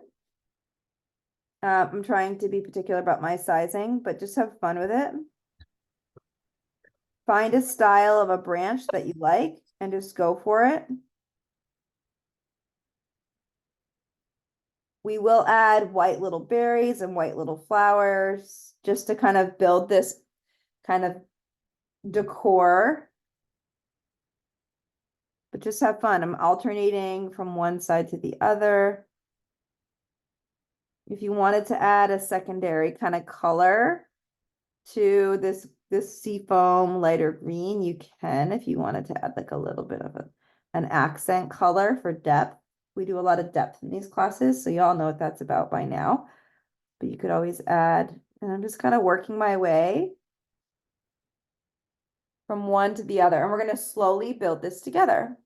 I'm trying to be particular about my sizing, but just have fun with it. Find a style of a branch that you like and just go for it. We will add white little berries and white little flowers just to kind of build this kind of decor. But just have fun. I'm alternating from one side to the other. If you wanted to add a secondary kind of color to this seafoam lighter green, you can. If you wanted to add like a little bit of an accent color for depth. We do a lot of depth in these classes, so you all know what that's about by now. But you could always add, and I'm just kind of working my way from one to the other, and we're going to slowly build this together.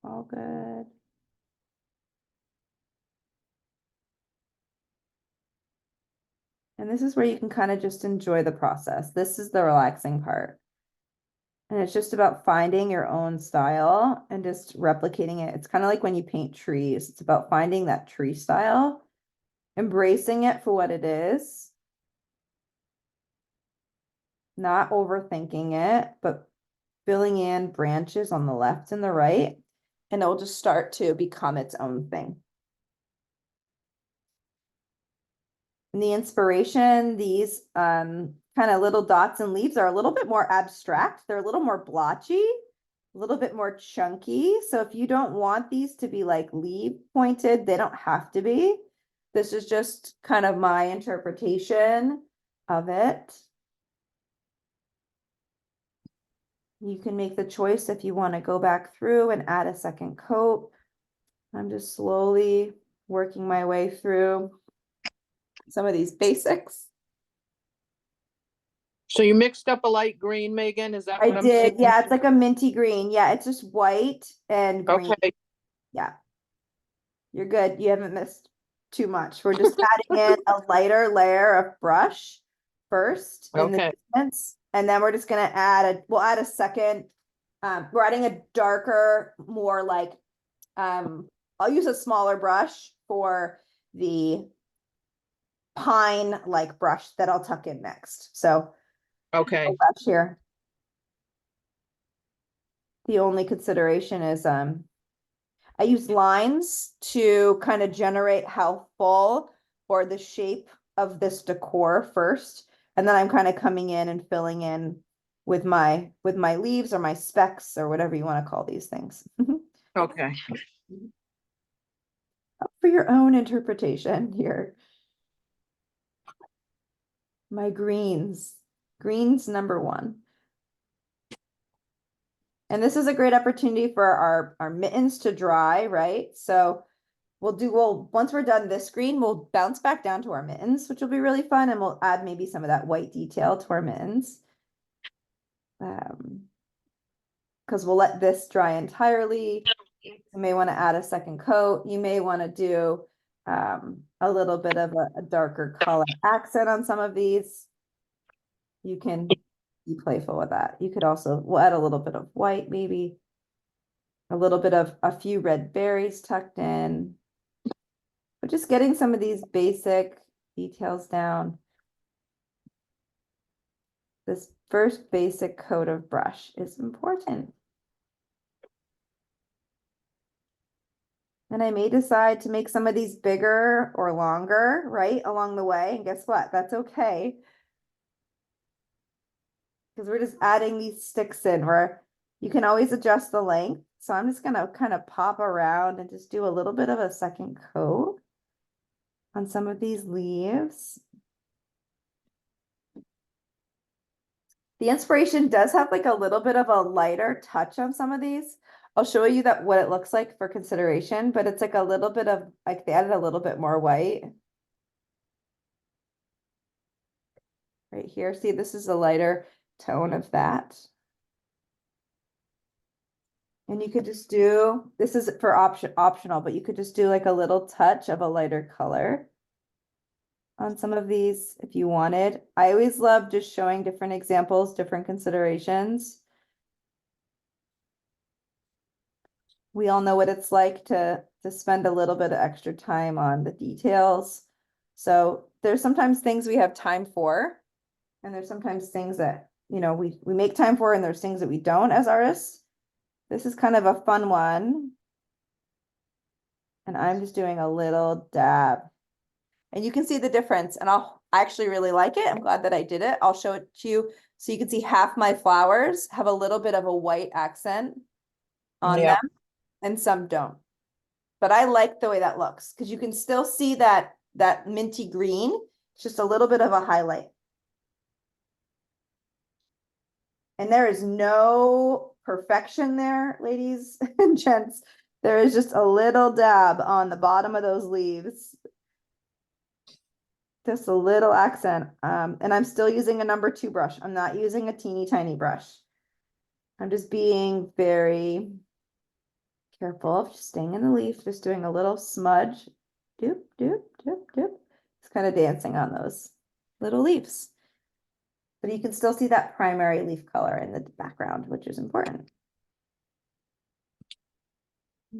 All good. And this is where you can kind of just enjoy the process. This is the relaxing part. And it's just about finding your own style and just replicating it. It's kind of like when you paint trees. It's about finding that tree style, embracing it for what it is, not overthinking it, but filling in branches on the left and the right, and it will just start to become its own thing. And the inspiration, these kind of little dots and leaves are a little bit more abstract. They're a little more blotchy, a little bit more chunky. So if you don't want these to be like leaf pointed, they don't have to be. This is just kind of my interpretation of it. You can make the choice if you want to go back through and add a second coat. I'm just slowly working my way through some of these basics. So you mixed up a light green, Megan? Is that I what I'm did, seeing? yeah, it's like a minty green. Yeah, it's just white and green. Okay, Yeah, you're good. You haven't missed too much. We're just adding in a lighter layer of brush first in the okay, distance, and then we're just gonna we'll add a second. We're adding a darker, more like, I'll use a smaller brush for the pine like brush that I'll tuck in next. So okay. no brush here. The only consideration is I use lines to kind of generate how full or the shape of this decor first. And then I'm kind of coming in and filling in with my leaves or my specks or whatever you want to call these things. Okay. For your own interpretation here. My greens. Greens number 1. And this is a great opportunity for our mittens to dry, right? So once we're done this green, we'll bounce back down to our mittens, which will be really fun. And we'll add maybe some of that white detail to our mittens. Because we'll let this dry entirely. You may want to add a second coat. You may want to do a little bit of a darker color accent on some of these. You can be playful with that. You could also, we'll add a little bit of white, maybe a little bit of a few red berries tucked in. But just getting some of these basic details down. This first basic coat of brush is important. And I may decide to make some of these bigger or longer, right, along the way. And guess what? That's okay. Because we're just adding these sticks in where you can always adjust the length. So I'm just going to kind of pop around and just do a little bit of a second coat on some of these leaves. The inspiration does have like a little bit of a lighter touch on some of these. I'll show you that what it looks like for consideration, but it's like a little bit of, like they added a little bit more white. Right here, see, this is a lighter tone of that. And you could just do, this is for optional, but you could just do like a little touch of a lighter color on some of these if you wanted. I always love just showing different examples, different considerations. We all know what it's like to spend a little bit of extra time on the details. So there's sometimes things we have time for, and there's sometimes things that, you know, we make time for, and there's things that we don't as artists. This is kind of a fun one. And I'm just doing a little dab. And you can see the difference, and I actually really like it. I'm glad that I did it. I'll show it to you so you can see half my flowers have a little bit of a white accent on Yeah. them, and some don't. But I like the way that looks because you can still see that minty green. It's just a little bit of a highlight. And there is no perfection there, ladies and gents. There is just a little dab on the bottom of those leaves. Just a little accent. And I'm still using a number 2 brush. I'm not using a teeny tiny brush. I'm just being very careful of just staying in the leaf, just doing a little smudge. Doop, doop, doop, doop. It's kind of dancing on those little leaves. But you can still see that primary leaf color in the background, which is important.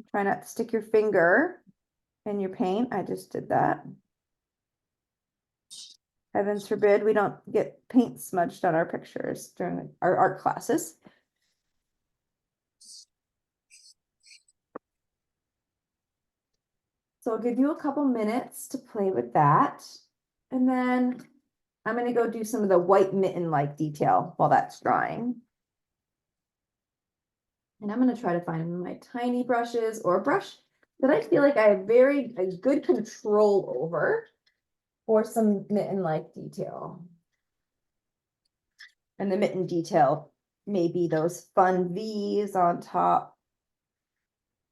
Try not to stick your finger in your paint. I just did that. Heavens forbid we don't get paint smudged on our pictures during our art classes. So I'll give you a couple minutes to play with that. And then I'm going to go do some of the white mitten-like detail while that's drying. And I'm going to try to find my tiny brushes or a brush that I feel like I have a good control over for some mitten-like detail. And the mitten detail may be those fun V's on top.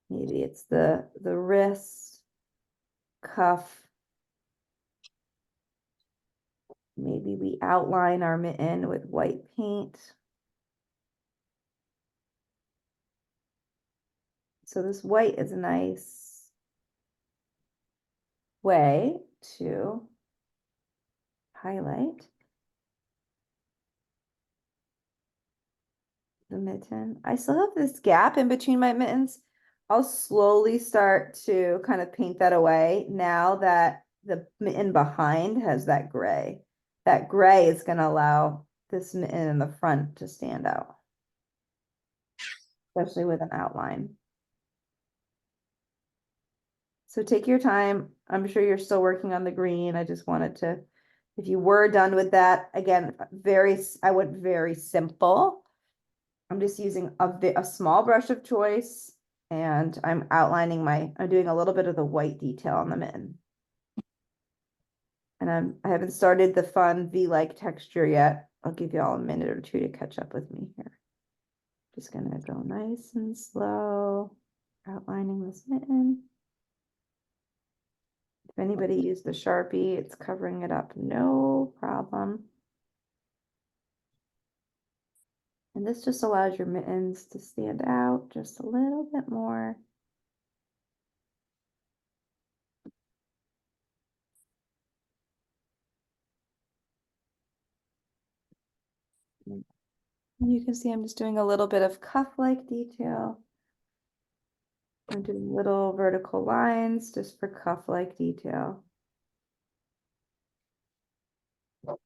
Maybe it's the wrist, cuff. Maybe we outline our mitten with white paint. So this white is a nice way to highlight the mitten. I still have this gap in between my mittens. I'll slowly start to kind of paint that away now that the mitten behind has that gray. That gray is going to allow this mitten in the front to stand out, especially with an outline. So take your time. I'm sure you're still working on the green. I just wanted to, if you were done with that, again, I went very simple. I'm just using a small brush of choice, and I'm outlining I'm doing a little bit of the white detail on the mitten. And I haven't started the fun V-like texture yet. I'll give you all a minute or two to catch up with me here. Just gonna go nice and slow, outlining this mitten. If anybody used the Sharpie, it's covering it up, no problem. And this just allows your mittens to stand out just a little bit more. And you can see I'm just doing a little bit of cuff-like detail. I'm doing little vertical lines just for cuff-like detail. So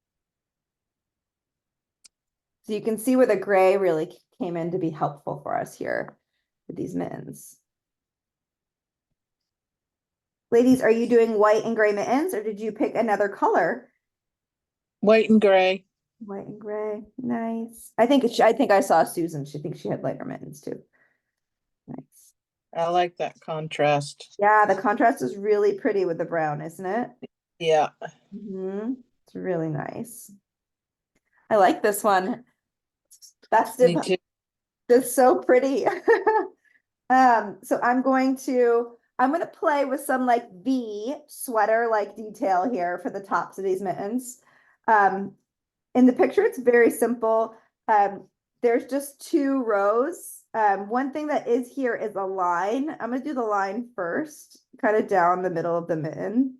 you can see where the gray really came in to be helpful for us here with these mittens. Ladies, are you doing white and gray mittens, or did you pick another color? White and gray. White and gray, nice. I think I saw Susan. She thinks she had lighter mittens too. Nice. I like that contrast. Yeah, the contrast is really pretty with the brown, isn't it? Yeah. It's really nice. I like this one. That's Me too. That's so pretty. So I'm going to play with some like V sweater like detail here for the tops of these mittens. In the picture, it's very simple. There's just 2 rows One thing that is here is a line. I'm gonna do the line first, kind of down the middle of the mitten.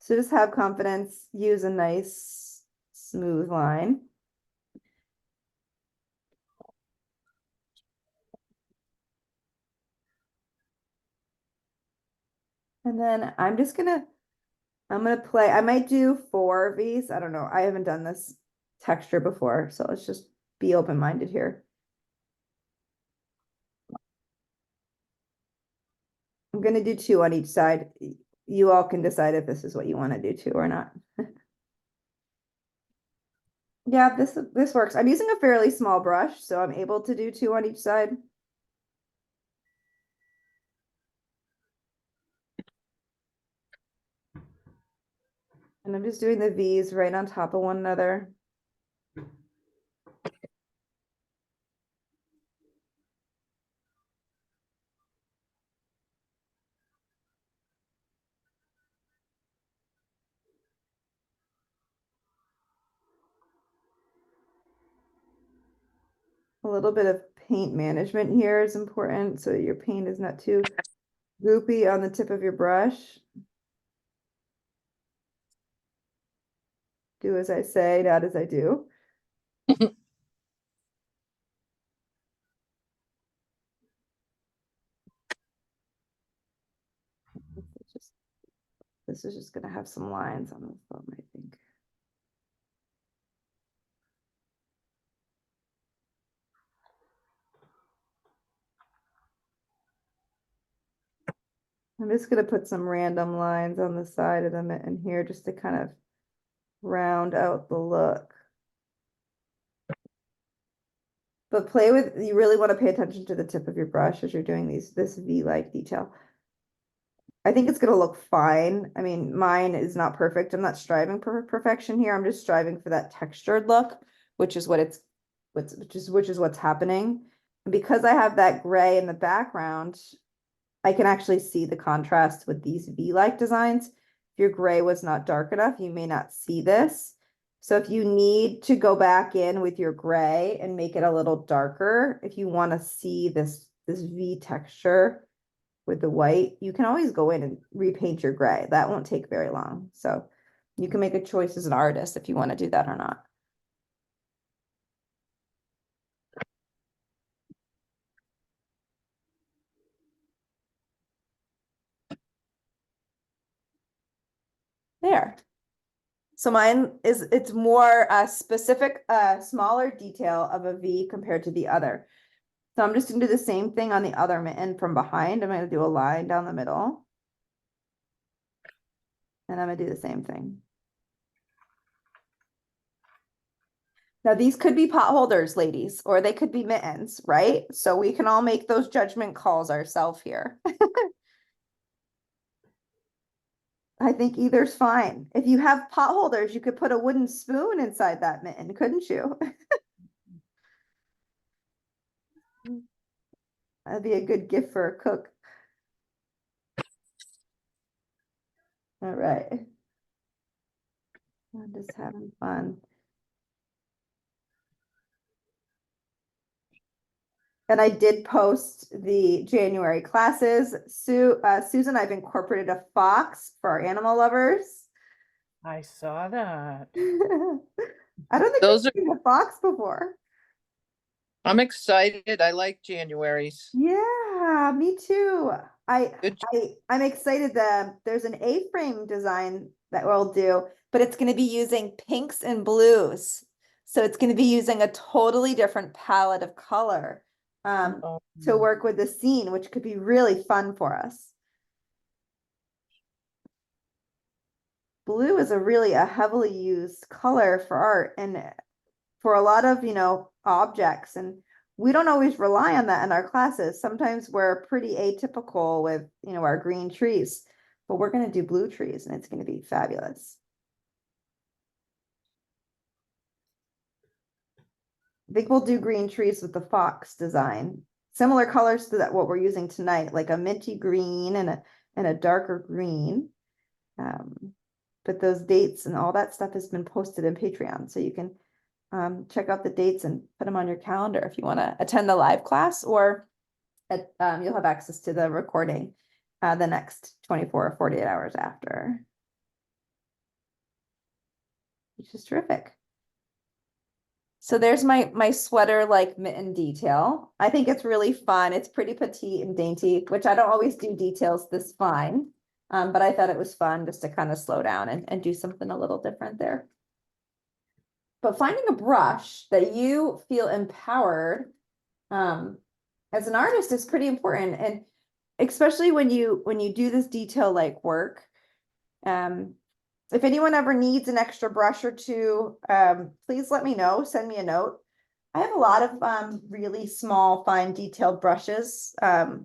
So just have confidence, use a nice smooth line. And then I'm gonna play, I might do 4 of these. I don't know. I haven't done this texture before, so let's just be open-minded here. I'm gonna do 2 on each side. You all can decide if this is what you want to do too or not. Yeah, this works. I'm using a fairly small brush, so I'm able to do 2 on each side. And I'm just doing the V's right on top of one another. A little bit of paint management here is important, so your paint is not too goopy on the tip of your brush. Do as I say, not as I do. This is just gonna have some lines on the thumb, I think. I'm just gonna put some random lines on the side of the mitten here just to kind of round out the look. But play with, you really want to pay attention to the tip of your brush as you're doing this V-like detail. I think it's gonna look fine. I mean, mine is not perfect. I'm not striving for perfection here. I'm just striving for that textured look, which is what's happening. And because I have that gray in the background, I can actually see the contrast with these V-like designs. If your gray was not dark enough, you may not see this. So if you need to go back in with your gray and make it a little darker, if you want to see this V texture with the white, you can always go in and repaint your gray. That won't take very long. So you can make a choice as an artist if you want to do that or not. There. So mine is, it's more specific, smaller detail of a V compared to the other. So I'm just gonna do the same thing on the other mitten from behind. I'm gonna do a line down the middle. And I'm gonna do the same thing. Now these could be pot holders, ladies, or they could be mittens, right? So we can all make those judgment calls ourselves here. I think either's fine. If you have pot holders, you could put a wooden spoon inside that mitten, couldn't you? That'd be a good gift for a cook. All right. I'm just having fun. And I did post the January classes. Susan, I've incorporated a fox for our animal lovers. I saw that. I don't think Those I've seen a fox before. I'm excited. I like January's. Yeah, me too. Good. I'm excited that there's an A-frame design that we'll do, but it's going to be using pinks and blues. So it's going to be using a totally different palette of color Oh, to work with the scene, which could be really fun for us. Blue is a heavily used color for art and for a lot of, objects. And we don't always rely on that in our classes. Sometimes we're pretty atypical with, our green trees, but we're going to do blue trees and it's going to be fabulous. I think we'll do green trees with the fox design. Similar colors to what we're using tonight, like a minty green and a darker green. But those dates and all that stuff has been posted in Patreon, so you can check out the dates and put them on your calendar if you want to attend the live class, or you'll have access to the recording the next 24 or 48 hours after, which is terrific. So there's my sweater like mitten detail. I think it's really fun. It's pretty petite and dainty, which I don't always do details this fine. But I thought it was fun just to kind of slow down and do something a little different there. But finding a brush that you feel empowered as an artist is pretty important. And especially when you do this detail like work. If anyone ever needs an extra brush or two, please let me know, send me a note. I have a lot of really small, fine detailed brushes. I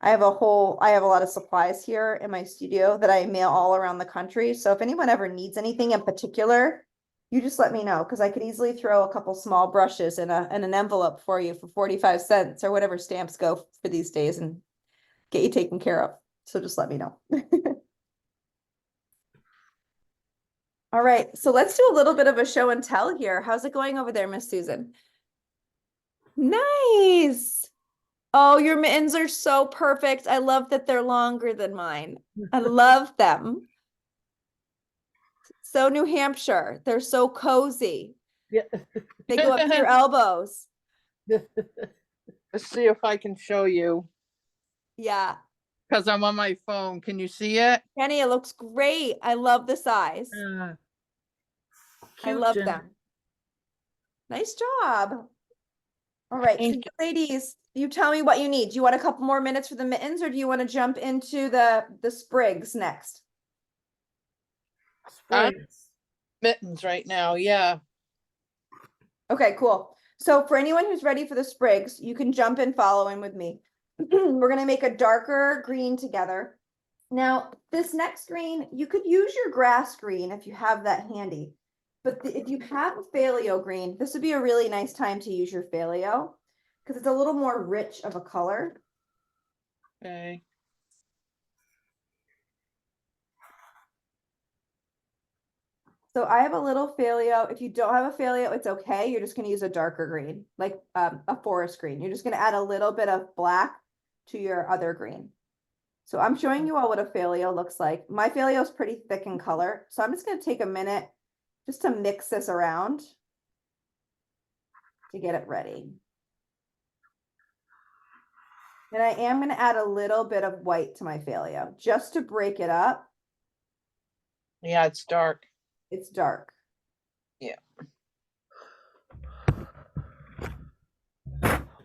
have a lot of supplies here in my studio that I mail all around the country. So if anyone ever needs anything in particular, you just let me know, because I could easily throw a couple small brushes in an envelope for you for 45 cents or whatever stamps go for these days and get you taken care of. So just let me know. All right, so let's do a little bit of a show and tell here. How's it going over there, Miss Susan? Nice. Oh, your mittens are so perfect. I love that they're longer than mine. I love them. So New Hampshire, they're so cozy. Yeah. They go up to your elbows. Let's see if I can show you, Yeah. because I'm on my phone. Can you see it? Kenny, it looks great. I love the size. Uh, I cute love and them. Nice job. All right, so Thank you ladies, you tell me what you need. Do you want a couple more minutes for the mittens, or do you want to jump into the sprigs next? sprigs. Mittens right now, yeah. Okay, cool. So for anyone who's ready for the sprigs, you can jump in following with me. We're gonna make a darker green together. Now, this next green, you could use your grass green if you have that handy. But if you have a phthalo green, this would be a really nice time to use your phthalo, because it's a little more rich of a color. Okay. So I have a little phthalo. If you don't have a phthalo, it's okay. You're just gonna use a darker green, like a forest green. You're just gonna add a little bit of black to your other green. So I'm showing you all what a phthalo looks like. My phthalo is pretty thick in color. So I'm just gonna take a minute just to mix this around to get it ready. And I am gonna add a little bit of white to my phthalo just to break it up. Yeah, it's dark. It's dark. Yeah.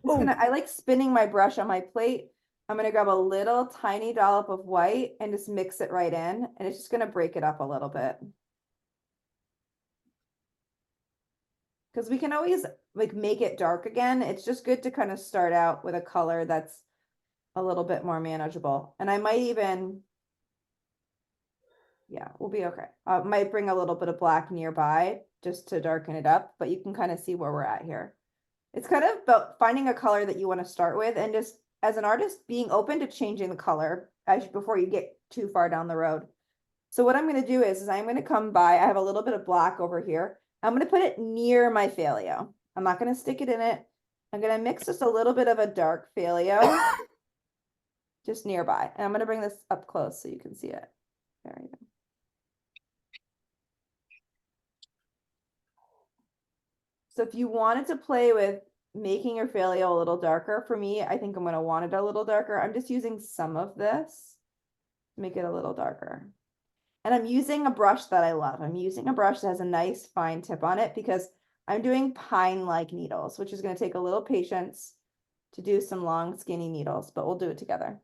I like spinning my brush on my plate. I'm gonna grab a little tiny dollop of white and just mix it right in, and it's just gonna break it up a little bit. Because we can always like make it dark again. It's just good to kind of start out with a color that's a little bit more manageable. And I might even, yeah, we'll be okay. Might bring a little bit of black nearby just to darken it up, but you can kind of see where we're at here. It's kind of about finding a color that you want to start with, and just as an artist, being open to changing the color before you get too far down the road. So what I'm going to do is I'm going to come by, I have a little bit of black over here. I'm going to put it near my phthalo. I'm not going to stick it in it. I'm going to mix just a little bit of a dark phthalo just nearby. And I'm going to bring this up close so you can see it. There we go. So if you wanted to play with making your phthalo a little darker, for me, I think I'm going to want it a little darker. I'm just using some of this to make it a little darker. And I'm using a brush that I love. I'm using a brush that has a nice fine tip on it because I'm doing pine-like needles, which is going to take a little patience to do some long, skinny needles, but we'll do it together.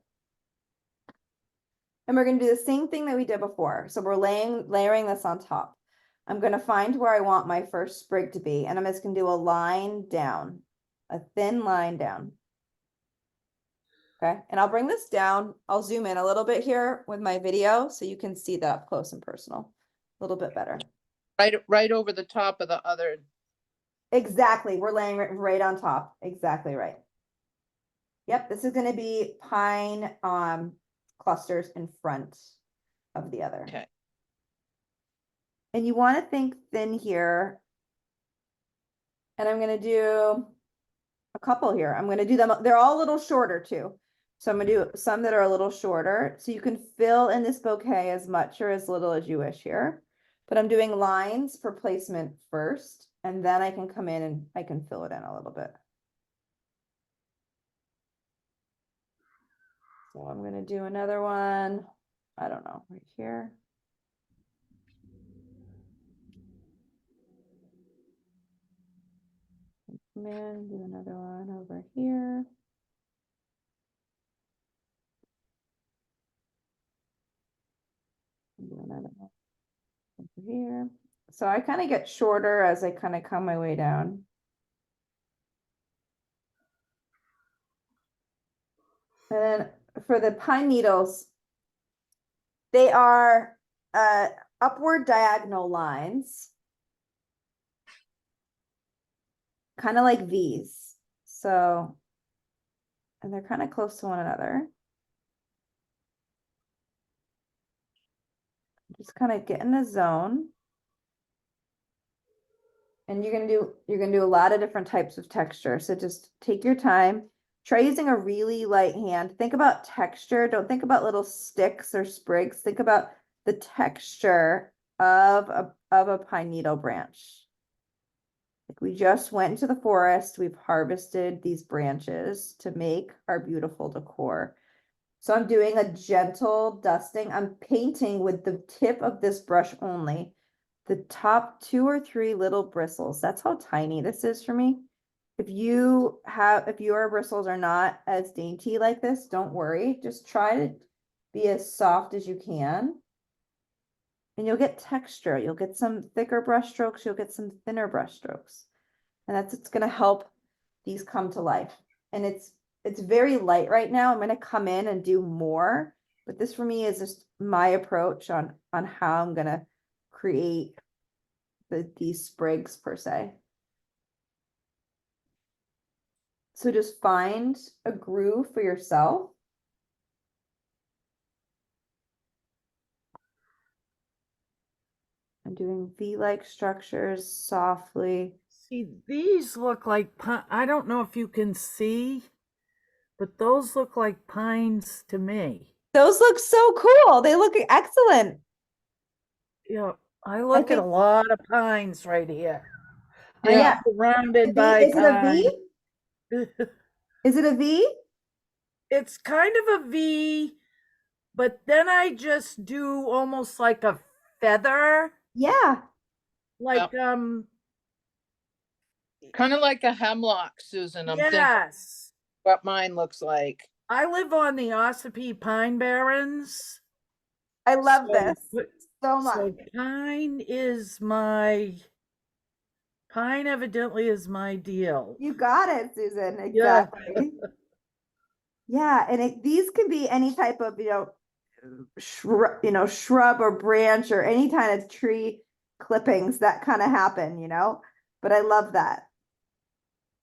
And we're going to do the same thing that we did before. So we're layering this on top. I'm going to find where I want my first sprig to be, and I'm just going to do a line down, a thin line down. Okay, and I'll bring this down. I'll zoom in a little bit here with my video so you can see that up close and personal a little bit better. Right over the top of the other. Exactly, we're laying it right on top. Exactly right. Yep, this is going to be pine clusters in front of the other. Okay. And you want to think thin here And I'm gonna do a couple here. I'm gonna do them, they're all a little shorter too. So I'm gonna do some that are a little shorter, so you can fill in this bouquet as much or as little as you wish here. But I'm doing lines for placement first, and then I can come in and I can fill it in a little bit. So I'm gonna do another one, I don't know, right here. Come in, do another one over here. Do another one over here. So I kind of get shorter as I kind of come my way down. And then for the pine needles, they are upward diagonal lines, kind of like these. So, and they're kind of close to one another. Just kind of get in the zone. And you're gonna do a lot of different types of texture. So just take your time. Try using a really light hand. Think about texture. Don't think about little sticks or sprigs. Think about the texture of a pine needle branch. Like we just went into the forest. We've harvested these branches to make our beautiful decor. So I'm doing a gentle dusting. I'm painting with the tip of this brush only. The top 2 or 3 little bristles. That's how tiny this is for me. If your bristles are not as dainty like this, don't worry. Just try to be as soft as you can. And you'll get texture. You'll get some thicker brush strokes. You'll get some thinner brush strokes. And it's going to help these come to life. And it's very light right now. I'm going to come in and do more. But this for me is just my approach on how I'm going to create these sprigs per se. So just find a groove for yourself. I'm doing V-like structures softly. See, these look like I don't know if you can see, but those look like pines to me. Those look so cool. They look excellent. Yeah, I look at a think- lot of pines right here. Yeah. I'm surrounded by Is it a pines. V? Is it a V? It's kind of a V, but then I just do almost like a feather, Yeah. like Kind of like a hemlock, Susan. I'm thinking yes. what mine looks like. I live on the Ossipee Pine Barrens. I love So- this so much. So pine evidently is my deal. You got it, Susan. Yeah. Exactly. Yeah, and these can be any type of, shrub or branch or any kind of tree clippings that kind of happen, but I love that.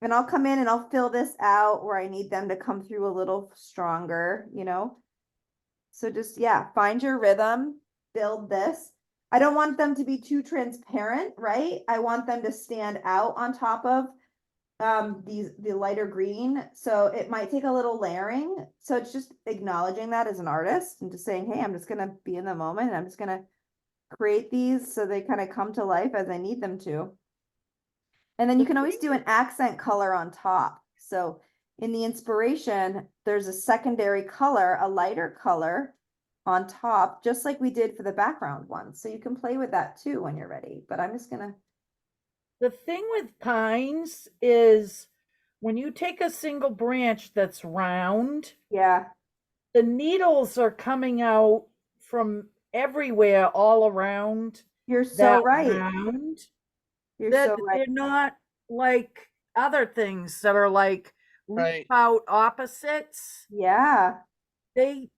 And I'll come in and I'll fill this out where I need them to come through a little stronger, So just, yeah, find your rhythm, build this. I don't want them to be too transparent, right? I want them to stand out on top of the lighter green. So it might take a little layering. So it's just acknowledging that as an artist and just saying, hey, I'm just gonna be in the moment and I'm just gonna create these so they kind of come to life as I need them to. And then you can always do an accent color on top. So in the inspiration, there's a secondary color, a lighter color on top, just like we did for the background one. So you can play with that too when you're ready. But I'm just gonna. The thing with pines is when you take a single branch that's round, Yeah, the needles are coming out from everywhere all around you're so that right. round. You're That so right. they're not like other things that are like leaf Right. out opposites. Yeah, They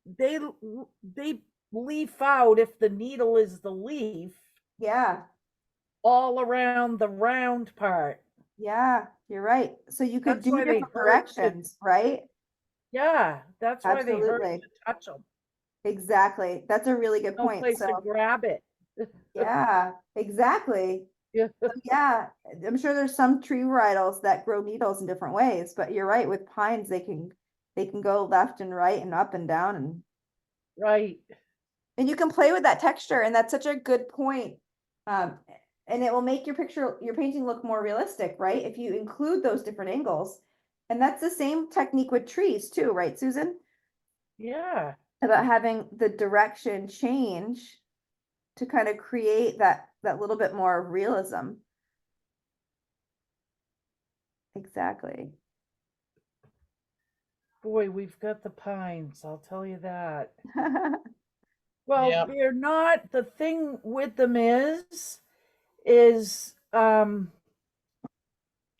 leaf out if the needle is the leaf yeah, all around the round part. yeah, you're right. So you could That's do why they different hurt to- directions, right? Yeah, that's why they hurt Absolutely. to touch them. Exactly. That's a really good No point. place to So grab it. yeah, exactly. Yeah, Yeah, I'm sure there's some tree varietals that grow needles in different ways, but you're right, with pines, they can go left and right and up and down right. and you can play with that texture, and that's such a good point. Um, and it will make your painting look more realistic, right? If you include those different angles. And that's the same technique with trees too, right, Susan? Yeah. About having the direction change to kind of create that little bit more realism. Exactly. Boy, we've got the pines, I'll tell you that. Well, Yep. they're not, the thing with them is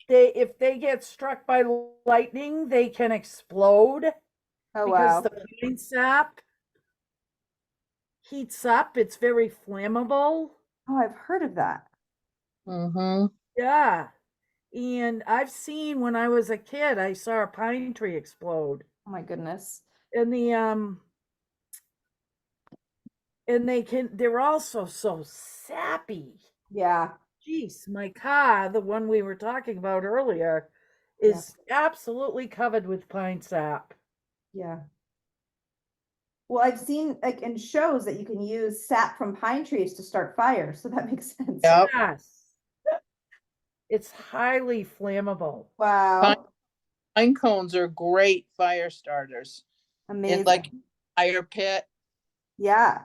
they, if they get struck by lightning, they can explode Oh, because wow. the pine sap heats up. It's very flammable. Oh, I've heard of that. Mm-hmm. Yeah. And I've seen when I was a kid, I saw a pine tree explode. Oh my goodness. And they're also so sappy. Yeah, Jeez, my car, the one we were talking about earlier, yeah, is absolutely covered with pine sap. yeah. Well, I've seen like in shows that you can use sap from pine trees to start fires, so that makes sense. Yep. Yes. It's highly flammable. Wow, Pine cones are great fire starters in like amazing. fire pit. Yeah.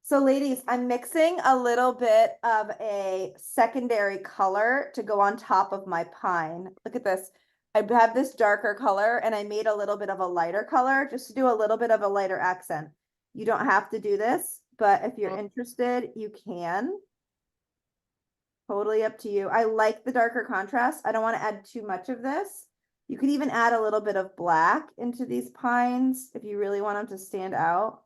So ladies, I'm mixing a little bit of a secondary color to go on top of my pine. Look at this. I have this darker color and I made a little bit of a lighter color just to do a little bit of a lighter accent. You don't have to do this, but if you're interested, you can. Totally up to you. I like the darker contrast. I don't want to add too much of this. You could even add a little bit of black into these pines if you really want them to stand out.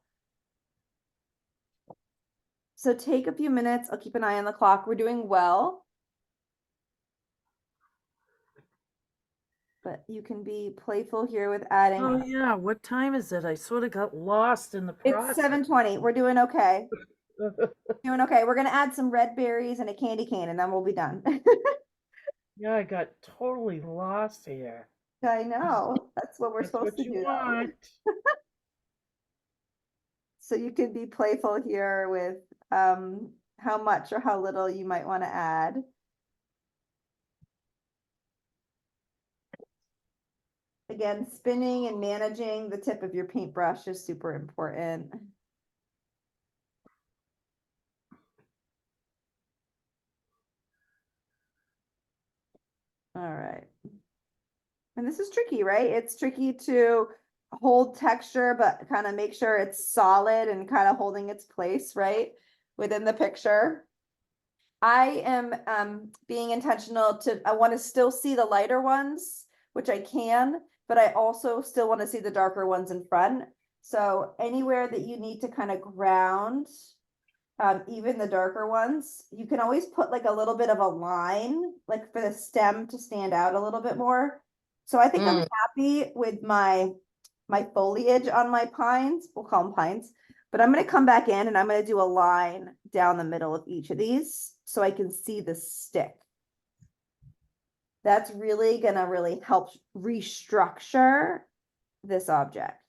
So take a few minutes. I'll keep an eye on the clock. We're doing well. But you can be playful here with adding. Oh yeah, what time is it? I sort of got lost in the It's process. 7:20. We're doing okay. Doing okay. We're gonna add some red berries and a candy cane, and then we'll be done. Yeah, I got totally lost here. I know. That's what we're That's supposed what to you do, though. want. So you can be playful here with how much or how little you might want to add. Again, spinning and managing the tip of your paintbrush is super important. All right. And this is tricky, right? It's tricky to hold texture, but kind of make sure it's solid and kind of holding its place, right? Within the picture. I am being intentional to, I want to still see the lighter ones, which I can, but I also still want to see the darker ones in front. So anywhere that you need to kind of ground, even the darker ones, you can always put like a little bit of a line, like for the stem to stand out a little bit more. So I think I'm happy with my foliage on my pines. We'll call them pines. But I'm going to come back in and I'm going to do a line down the middle of each of these so I can see the stick. That's really going to really help restructure this object.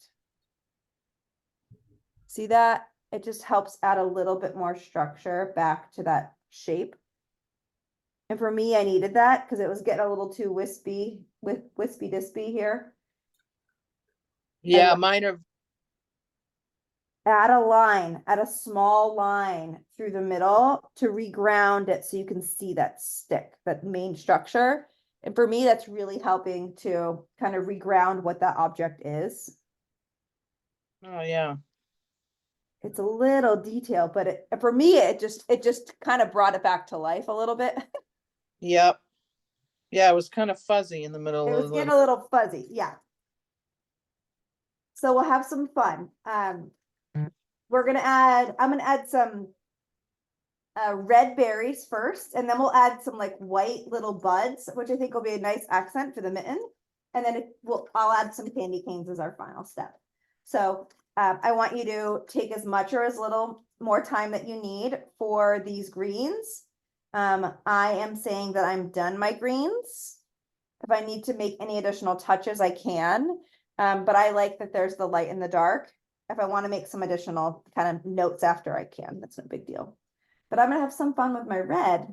See that? It just helps add a little bit more structure back to that shape. And for me, I needed that because it was getting a little too wispy dispy here. Yeah, mine are. Add a line, add a small line through the middle to reground it so you can see that stick, that main structure. And for me, that's really helping to kind of reground what that object is. Oh yeah. It's a little detail, but for me, it just kind of brought it back to life a little bit. Yep. Yeah, it was kind of fuzzy in the middle It of was the. getting a little fuzzy, yeah. So we'll have some fun. I'm gonna add some red berries first, and then we'll add some like white little buds, which I think will be a nice accent for the mitten. And then I'll add some candy canes as our final step. So I want you to take as much or as little more time that you need for these greens. I am saying that I'm done my greens. If I need to make any additional touches, I can. But I like that there's the light and the dark. If I want to make some additional kind of notes after, I can. That's no big deal. But I'm gonna have some fun with my red.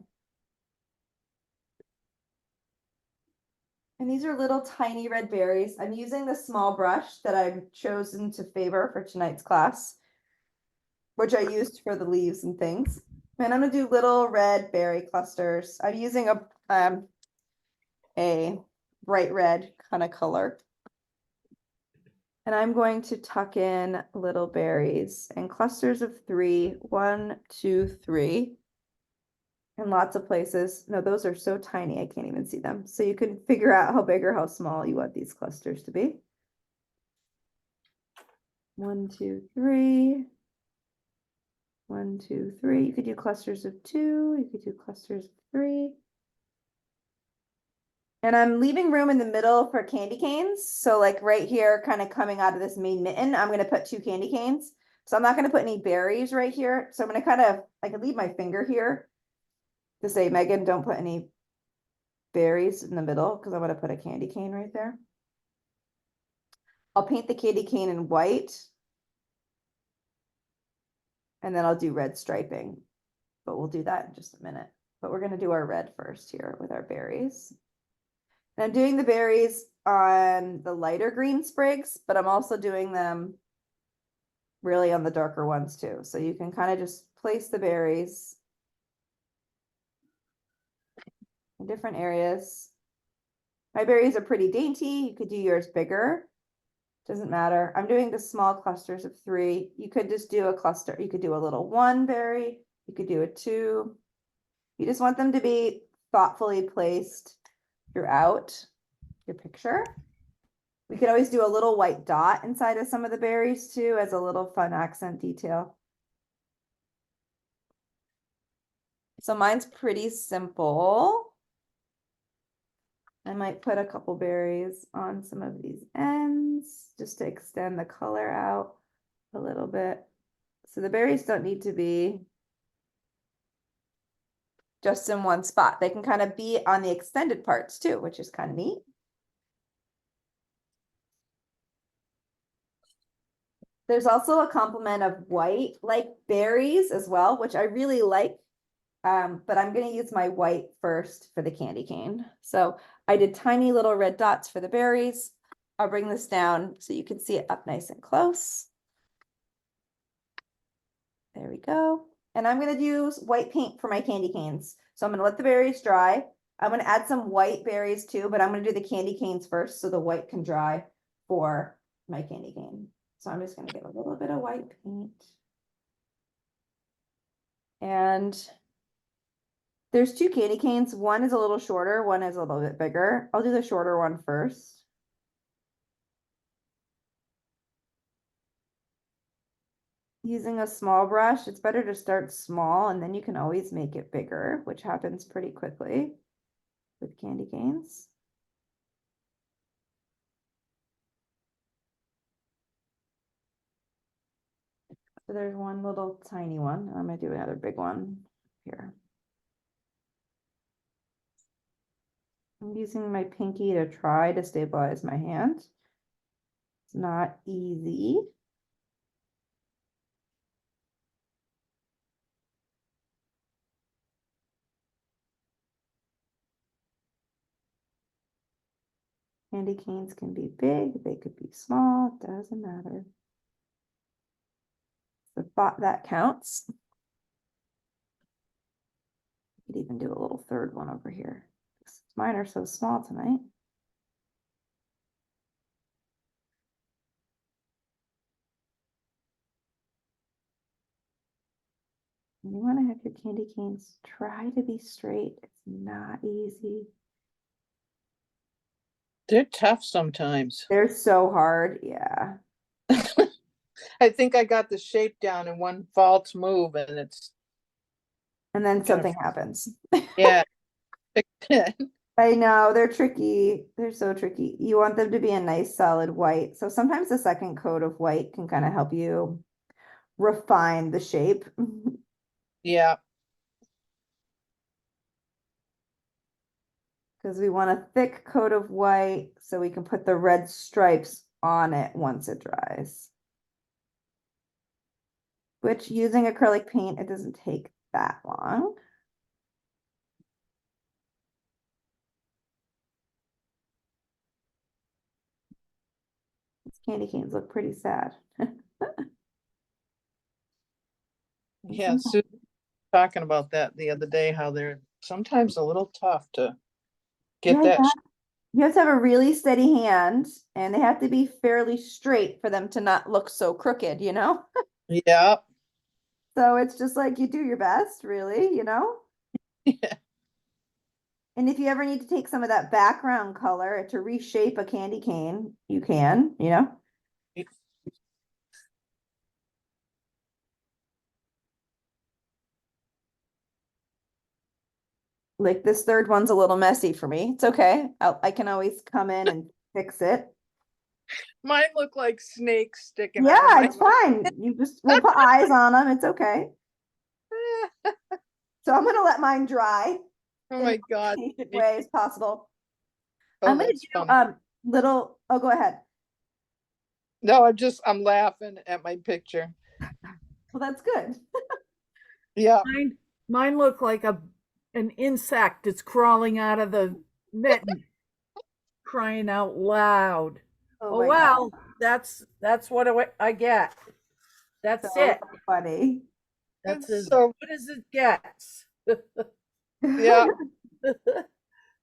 And these are little tiny red berries. I'm using the small brush that I've chosen to favor for tonight's class, which I used for the leaves and things. And I'm gonna do little red berry clusters. I'm using a bright red kind of color. And I'm going to tuck in little berries and clusters of 3, 1, 2, 3. In lots of places. No, those are so tiny, I can't even see them. So you can figure out how big or how small you want these clusters to be. 1, 2, 3. 1, 2, 3. You could do clusters of 2. You could do clusters of 3. And I'm leaving room in the middle for candy canes. So like right here, kind of coming out of this main mitten, I'm going to put 2 candy canes. So I'm not going to put any berries right here. So I'm going to kind of, I can leave my finger here to say, Megan, don't put any berries in the middle because I'm going to put a candy cane right there. I'll paint the candy cane in white. And then I'll do red striping, but we'll do that in just a minute. But we're going to do our red first here with our berries. And I'm doing the berries on the lighter green sprigs, but I'm also doing them really on the darker ones too. So you can kind of just place the berries in different areas. My berries are pretty dainty. You could do yours bigger. Doesn't matter. I'm doing the small clusters of 3. You could just do a cluster. You could do a little 1 berry. You could do a 2. You just want them to be thoughtfully placed throughout your picture. We could always do a little white dot inside of some of the berries too as a little fun accent detail. So mine's pretty simple. I might put a couple berries on some of these ends just to extend the color out a little bit. So the berries don't need to be just in one spot. They can kind of be on the extended parts too, which is kind of neat. There's also a complement of white like berries as well, which I really like. But I'm going to use my white first for the candy cane. So I did tiny little red dots for the berries. I'll bring this down so you can see it up nice and close. There we go. And I'm going to use white paint for my candy canes. So I'm going to let the berries dry. I'm going to add some white berries too, but I'm going to do the candy canes first so the white can dry for my candy cane. So I'm just going to get a little bit of white paint. And there's 2 candy canes. One is a little shorter, one is a little bit bigger. I'll do the shorter one first. Using a small brush, it's better to start small and then you can always make it bigger, which happens pretty quickly with candy canes. So there's one little tiny one. I'm going to do another big one here. I'm using my pinky to try to stabilize my hand. It's not easy. Candy canes can be big, they could be small, doesn't matter. The thought that counts. You could even do a little third one over here. Mine are so small tonight. You want to have your candy canes try to be straight. It's not easy. They're tough sometimes. They're so hard, yeah. I think I got the shape down in one false move and it's, And then Kind of- something happens. yeah. I know, they're tricky. They're so tricky. You want them to be a nice solid white. So sometimes the second coat of white can kind of help you refine the shape. Yeah, Because we want a thick coat of white so we can put the red stripes on it once it dries. Which, using acrylic paint, it doesn't take that long. These candy canes look pretty sad. yeah, Sue talking about that the other day, how they're sometimes a little tough to get Yeah, that. you have to have a really steady hand and they have to be fairly straight for them to not look so crooked, you know? Yeah, So it's just like you do your best, really, you know? yeah, And if you ever need to take some of that background color to reshape a candy cane, you can, you know? Like this third one's a little messy for me. It's okay. I can always come in and fix it. mine look like snakes sticking out of Yeah, my. it's fine. You just, we'll put eyes on them. It's okay. So I'm gonna let mine dry Oh in my the God. most patient way as possible. Oh, I'm gonna that's do funny. little, oh, go ahead. No, I'm laughing at my picture. Well, that's good. Yeah, Mine look like an insect that's crawling out of the mitten, crying out loud. Oh Oh my God, well, that's what I get. That's so it. funny. That's it's as so, good as it gets. yeah,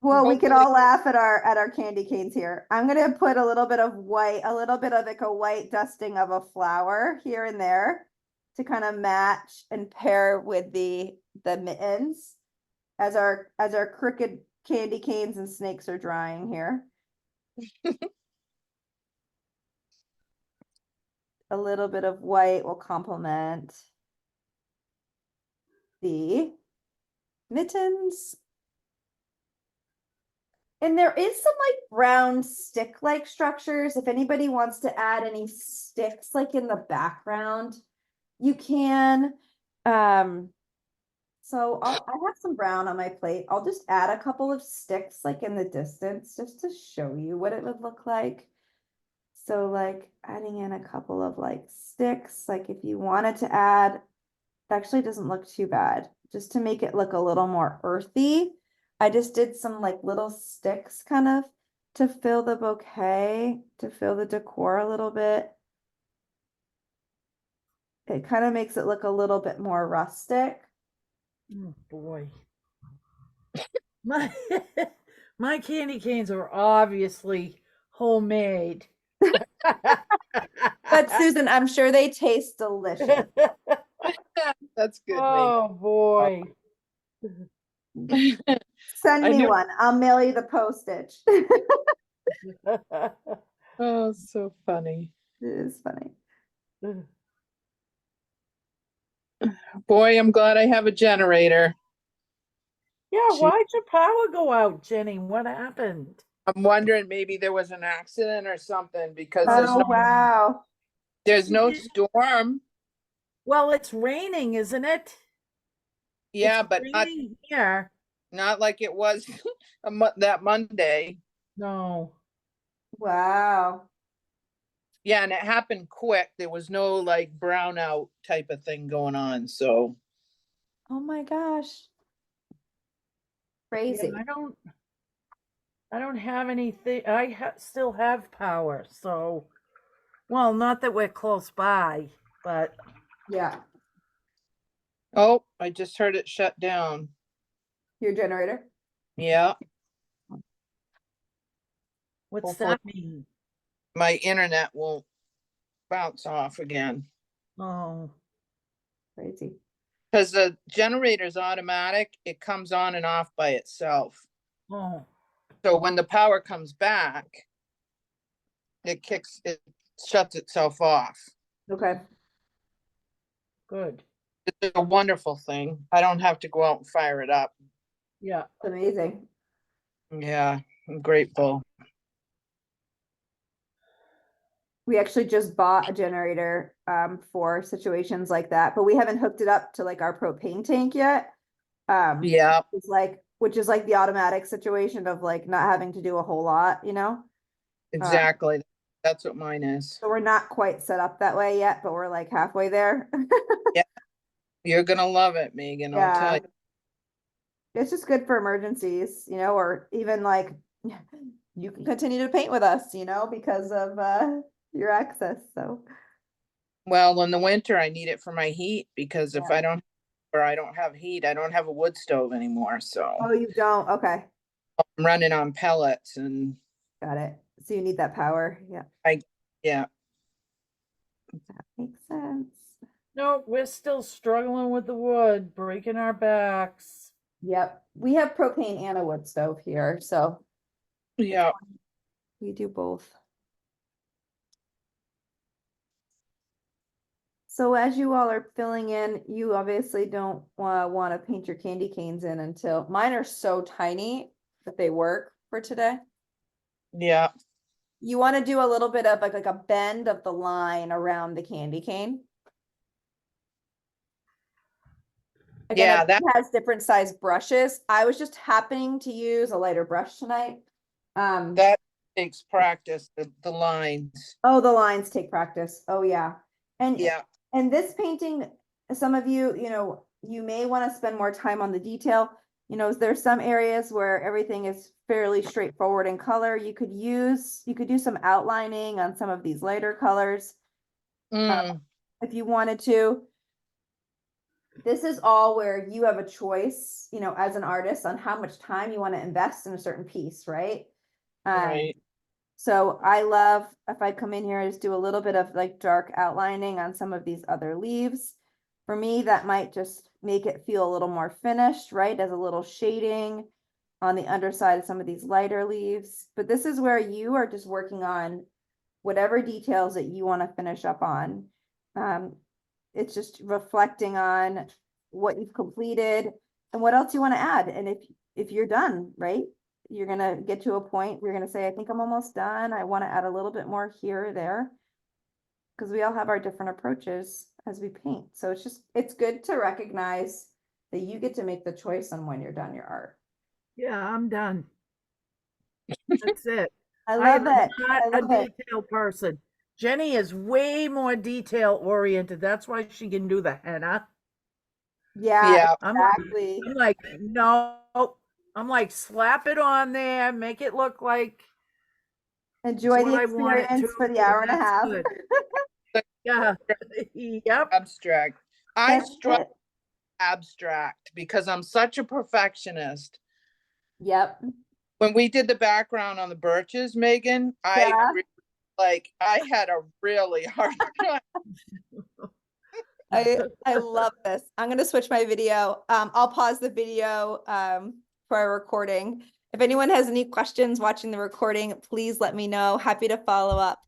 Well, we could hopefully, all laugh at our candy canes here. I'm gonna put a little bit of white, a little bit of like a white dusting of a flower here and there to kind of match and pair with the mittens as our crooked candy canes and snakes are drying here. A little bit of white will complement the mittens. And there is some like brown stick-like structures. If anybody wants to add any sticks like in the background, you can. So I have some brown on my plate. I'll just add a couple of sticks like in the distance just to show you what it would look like. So like adding in a couple of like sticks, like if you wanted to add, it actually doesn't look too bad. Just to make it look a little more earthy, I just did some like little sticks kind of to fill the bouquet, to fill the decor a little bit. It kind of makes it look a little bit more rustic. Oh boy. My my candy canes are obviously homemade. But Susan, I'm sure they taste delicious. that's good, Nate. Oh boy. Send I me knew, one. I'll mail you the postage. oh, so funny. It is funny. Boy, I'm glad I have a generator. Yeah, Gee, why'd your power go out, Jenny? What happened? I'm wondering maybe there was an accident or something because Oh, Oh, wow. there's no storm. well, it's raining, isn't it? It's Yeah, but raining here. not like it was that Monday. No. Wow. Yeah, and it happened quick. There was no like brownout type of thing going on. So Oh my gosh. Yeah, Crazy. I don't have anything. Still have power, so well, not that we're close by, but Yeah. oh, I just heard it shut down. Your generator? Yeah, what's hopefully that mean? my internet won't bounce off again. Oh, Crazy. Because the generator's automatic, it comes on and off by itself. oh, So when the power comes back, it shuts itself off. Okay. good. It's a wonderful thing. I don't have to go out and fire it up. Yeah. Amazing. Yeah, I'm grateful. We actually just bought a generator for situations like that, but we haven't hooked it up to like our propane tank yet. Yeah, It's like, which is like the automatic situation of like not having to do a whole lot, you know? exactly. That's what mine is. So we're not quite set up that way yet, but we're like halfway there. Yeah, you're gonna love it, Megan, I'll tell Yeah. you. It's just good for emergencies, you know, or even like you can continue to paint with us, you know, because of your access. So Well, in the winter, I need it for my heat because if yeah. I don't have heat, I don't have a wood stove anymore, so Oh, you don't? Okay. I'm running on pellets and Got it. So you need that power. Yeah. yeah, That makes sense. No, we're still struggling with the wood, breaking our backs. Yep. We have propane and a wood stove here, so yeah. we do both. So as you all are filling in, you obviously don't want to paint your candy canes in until mine are so tiny that they work for today. Yeah, You want to do a little bit of like a bend of the line around the candy cane. Again, yeah, everyone has different size brushes. I was just happening to use a lighter brush tonight. that takes practice, the lines. Oh, the lines take practice. Oh, yeah. And Yeah, and this painting, some of you, you know, you may want to spend more time on the detail. You know, there's some areas where everything is fairly straightforward in color. You could do some outlining on some of these lighter colors mm, if you wanted to. This is all where you have a choice, you know, as an artist on how much time you want to invest in a certain piece, right? right. So I love if I come in here and just do a little bit of like dark outlining on some of these other leaves. For me, that might just make it feel a little more finished, right? As a little shading on the underside of some of these lighter leaves. But this is where you are just working on whatever details that you want to finish up on. It's just reflecting on what you've completed and what else you want to add. And if you're done, right? You're gonna get to a point where you're gonna say, I think I'm almost done. I want to add a little bit more here or there. Because we all have our different approaches as we paint. So it's good to recognize that you get to make the choice on when you're done your art. Yeah, I'm done. That's it. I I love am it. not I a love it. detail person. Jenny is way more detail oriented. That's why she can do the henna. Yeah, Yeah, exactly. I'm like, no. I'm like, slap it on there, make it look like Enjoy what the I want it to, experience for the and hour and a that's half. good. Yeah. Yep. abstract. I That's struggle it. abstract because I'm such a perfectionist. Yep. When we did the background on the birches, Megan, Yeah. I had a really hard time. I love this. I'm gonna switch my video. I'll pause the video for our recording. If anyone has any questions watching the recording, please let me know. Happy to follow up.